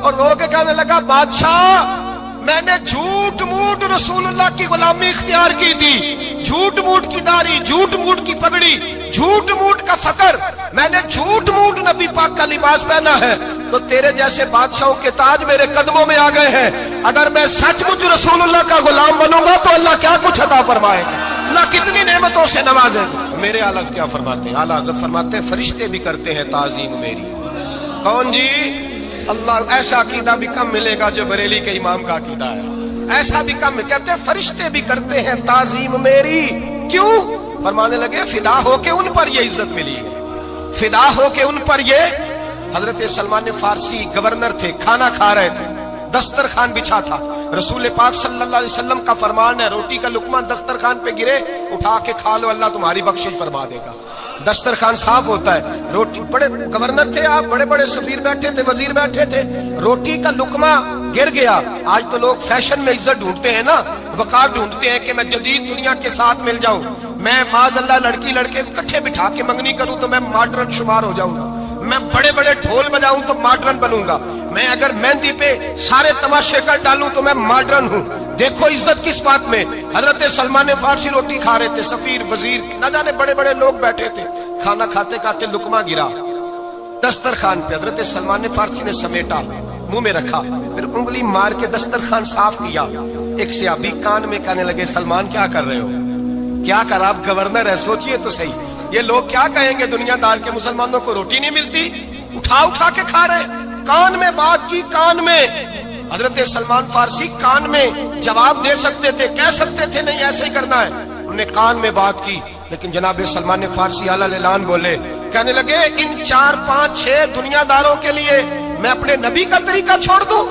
اور رو کے کہنے لگا بادشاہ میں نے جھوٹ موٹ رسول اللہ کی غلامی اختیار کی تھی، جھوٹ موٹ کی داڑھی، جھوٹ موٹ کی پگڑی، جھوٹ موٹ کا فقر، میں نے جھوٹ موٹ نبی پاک کا لباس پہنا ہے، تو تیرے جیسے بادشاہوں کے تاج میرے قدموں میں آ گئے ہیں. اگر میں سچ مچ رسول اللہ کا غلام بنوں گا تو اللہ کیا کچھ عطا فرمائے گا، اللہ کتنی نعمتوں سے نوازے گا. میرے اعلیٰ کیا فرماتے ہیں؟ اعلیٰ حضرت فرماتے ہیں فرشتے بھی کرتے ہیں تعظیم میری. کون جی؟ اللہ. ایسا عقیدہ بھی کم ملے گا جو بریلی کے امام کا عقیدہ ہے، ایسا بھی کم. کہتے ہیں فرشتے بھی کرتے ہیں تعظیم میری. کیوں؟ فرمانے لگے فدا ہو کے ان پر یہ عزت ملی ہے، فدا ہو کے ان پر یہ. حضرت سلمان فارسی گورنر تھے، کھانا کھا رہے تھے، دسترخوان بچھا تھا. رسول پاک صلی اللہ علیہ وسلم کا فرمان ہے روٹی کا لقمہ دسترخوان پہ گرے اٹھا کے کھا لو، اللہ تمہاری بخشش فرما دے گا. دسترخوان صاف ہوتا ہے. روٹی، بڑے گورنر تھے آپ، بڑے بڑے سفیر بیٹھے تھے، وزیر بیٹھے تھے، روٹی کا لقمہ گر گیا. آج تو لوگ فیشن میں عزت ڈھونڈتے ہیں نا، وقار ڈھونڈتے ہیں کہ میں جدید دنیا کے ساتھ مل جاؤں، میں معاذ اللہ لڑکی لڑکے اکٹھے بٹھا کے منگنی کروں تو میں ماڈرن شمار ہو جاؤں گا، میں بڑے بڑے ڈھول بجاؤں تو ماڈرن بنوں گا، میں اگر مہندی پہ سارے تماشے کر ڈالوں تو میں ماڈرن ہوں. دیکھو عزت کس بات میں. حضرت سلمان فارسی روٹی کھا رہے تھے، سفیر وزیر نہ جانے بڑے بڑے لوگ بیٹھے تھے، کھانا کھاتے کھاتے لقمہ گرا دسترخوان پہ. حضرت سلمان فارسی نے سمیٹا، منہ میں رکھا، پھر انگلی مار کے دسترخوان صاف کیا. ایک صحابی کان میں کہنے لگے سلمان کیا کر رہے ہو، کیا کر، آپ گورنر ہے، سوچئے تو صحیح، یہ لوگ کیا کہیں گے دنیا دار کے مسلمانوں کو روٹی نہیں ملتی، اٹھا اٹھا کے کھا رہے. کان میں بات کی، کان میں. حضرت سلمان فارسی کان میں جواب دے سکتے تھے، کہہ سکتے تھے نہیں ایسے ہی کرنا ہے، انہوں نے کان میں بات کی. لیکن جناب سلمان فارسی اعلیٰ اعلان بولے، کہنے لگے ان 4 5 6 دنیا داروں کے لیے میں اپنے نبی کا طریقہ چھوڑ دوں،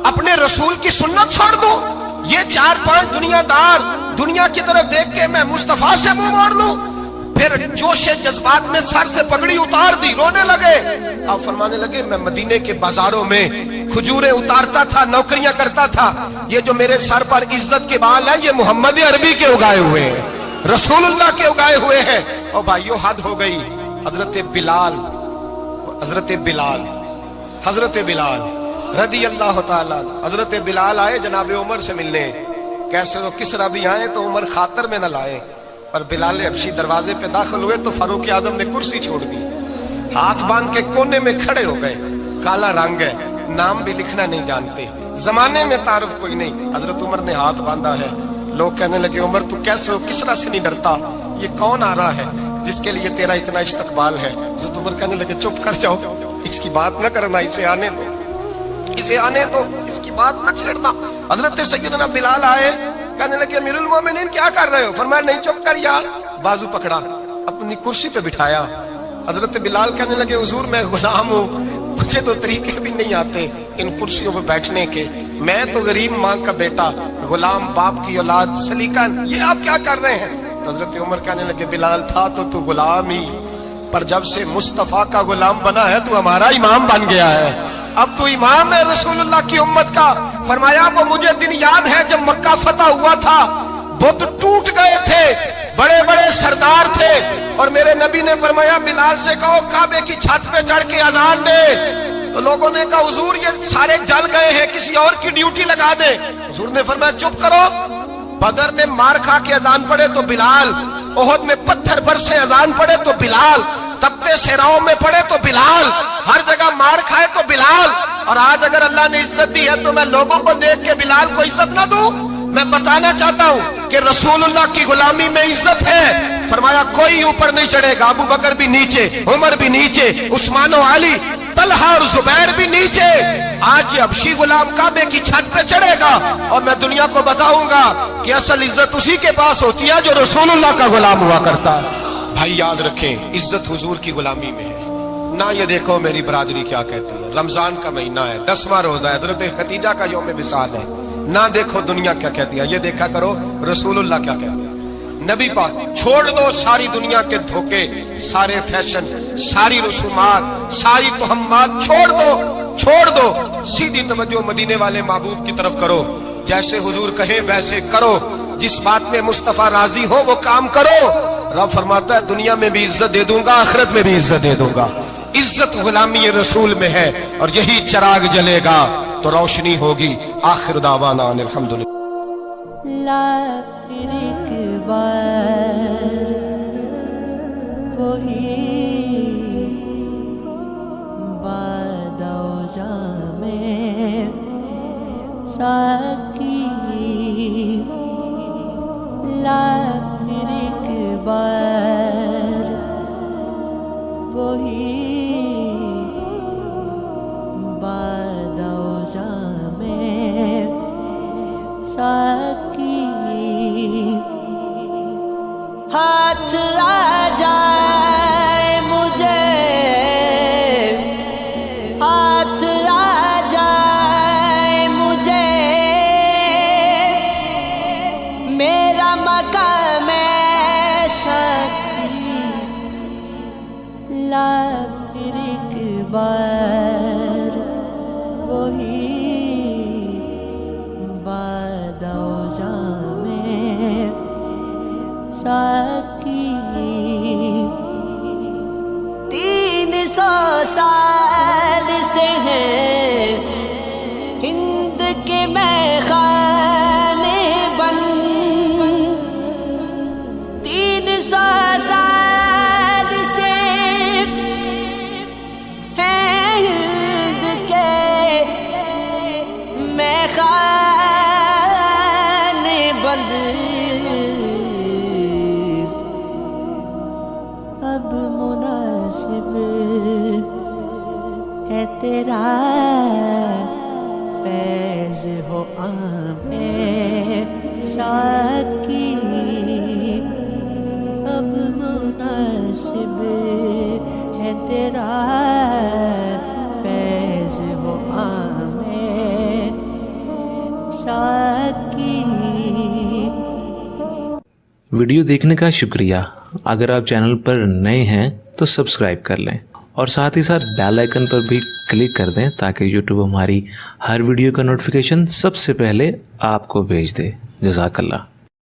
اپنے رسول کی سنت چھوڑ دوں، یہ 4-5 دنیا دار دنیا کی طرف دیکھ کے میں مصطفیٰ سے منہ موڑ لوں؟ پھر جوش جذبات میں سر سے پگڑی اتار دی، رونے لگے۔ آپ فرمانے لگے میں مدینے کے بازاروں میں کھجوریں اتارتا تھا، نوکریاں کرتا تھا، یہ جو میرے سر پر عزت کے بال ہیں یہ محمد عربی کے اگائے ہوئے ہیں، رسول اللہ کے اگائے ہوئے ہیں۔ اور بھائیو حد ہو گئی۔ حضرت بلال رضی اللہ تعالیٰ، حضرت بلال آئے جناب عمر سے ملنے، کیسے وہ کسرا بھی آئے تو عمر خاطر میں نہ لائے، پر بلال حبشی دروازے پہ داخل ہوئے تو فاروق اعظم نے کرسی چھوڑ دی، ہاتھ باندھ کے کونے میں کھڑے ہو گئے۔ کالا رنگ ہے، نام بھی لکھنا نہیں جانتے، زمانے میں تعارف کوئی نہیں۔ حضرت عمر نے ہاتھ باندھا ہے، لوگ کہنے لگے عمر تو کیسے ہو، کسرا سے نہیں ڈرتا، یہ کون آ رہا ہے جس کے لیے تیرا اتنا استقبال ہے؟ حضرت عمر کہنے لگے چپ کر جاؤ، اس کی بات نہ کرنا، اسے آنے دو، اس کی بات نہ چھیڑنا۔ حضرت سیدنا بلال آئے، کہنے لگے امیر المومنین کیا کر رہے ہو؟ فرمایا نہیں چپ کر یار، بازو پکڑا، اپنی کرسی پہ بٹھایا۔ حضرت بلال کہنے لگے حضور میں غلام ہوں، مجھے تو طریقے بھی نہیں آتے ان کرسیوں پہ بیٹھنے کے، میں تو غریب ماں کا بیٹا، غلام باپ کی اولاد، سلیقہ، یہ آپ کیا کر رہے ہیں؟ حضرت عمر کہنے لگے بلال تھا تو غلام ہی، پر جب سے مصطفیٰ کا غلام بنا ہے تو ہمارا امام بن گیا ہے، اب تو امام ہے رسول اللہ کی امت کا۔ فرمایا وہ مجھے دن یاد ہے جب مکہ فتح ہوا تھا، بت ٹوٹ گئے تھے، بڑے بڑے سردار تھے، اور میرے نبی نے فرمایا بلال سے کہو کعبے کی چھت پہ چڑھ کے اذان دے، تو لوگوں نے کہا حضور یہ سارے جل گئے ہیں، کسی اور کی ڈیوٹی لگا دے۔ حضور نے فرمایا چپ کرو، بدر میں مار کھا کے اذان پڑے تو بلال، احد میں پتھر برسے اذان پڑے تو بلال، تپتے صحراؤں میں پڑے تو بلال، ہر جگہ مار کھائے تو بلال۔ اور آج اگر اللہ نے عزت دی ہے تو میں لوگوں کو دیکھ کے بلال کو عزت نہ دوں؟ میں بتانا چاہتا ہوں کہ رسول اللہ کی غلامی میں عزت ہے۔ فرمایا کوئی اوپر نہیں چڑھے گا، ابو بکر بھی نیچے، عمر بھی نیچے، عثمان و علی، طلحہ اور زبیر بھی نیچے۔ آج یہ حبشی غلام کعبے کی چھت پہ چڑھے گا اور میں دنیا کو بتاؤں گا کہ اصل عزت اسی کے پاس ہوتی ہے جو رسول اللہ کا غلام ہوا کرتا ہے۔ بھائی یاد رکھیں عزت حضور کی غلامی میں ہے، نہ یہ دیکھو میری برادری کیا کہتی ہے، رمضان کا مہینہ ہے، 10واں روزہ ہے، حضرت خدیجہ کا یوم وصال ہے، نہ دیکھو دنیا کیا کہتی ہے، یہ دیکھا کرو رسول اللہ کیا کہتے ہیں۔ نبی پاک چھوڑ دو ساری دنیا کے دھوکے، سارے فیشن، ساری رسومات، ساری تہمات چھوڑ دو، سیدھی توجہ مدینے والے محبوب کی طرف کرو، جیسے حضور کہیں ویسے کرو، جس بات میں مصطفیٰ راضی ہو وہ کام کرو۔ رب فرماتا ہے دنیا میں بھی عزت دے دوں گا، آخرت میں بھی عزت دے دوں گا۔ عزت غلامی رسول میں ہے، اور یہی چراغ جلے گا تو روشنی ہوگی۔ آخر دعوانا الحمدللہ۔ لا پھر ایک بار وہی بادہ و جام ساکی، لا پھر ایک بار وہی بادہ و جام ساکی، ہاتھ آ جائے مجھے، ہاتھ آ جائے مجھے، میرا مقام ساکی، لا پھر ایک بار وہی بادہ و جام ساکی۔ 300 سال سے ہیں ہند کے میخانے بند، 300 سال سے ہیں ہند کے میخانے بند، اب مناسب ہے تیرا فیض ہو عام ساکی، اب مناسب ہے تیرا فیض ہو عام ساکی۔ ویڈیو دیکھنے کا شکریہ. اگر آپ چینل پر نئے ہیں تو سبسکرائب کر لیں اور ساتھ ہی ساتھ بیل آئیکن پر بھی کلک کر دیں تاکہ یوٹیوب ہماری ہر ویڈیو کا نوٹیفیکیشن سب سے پہلے آپ کو بھیج دے. جزاک اللہ.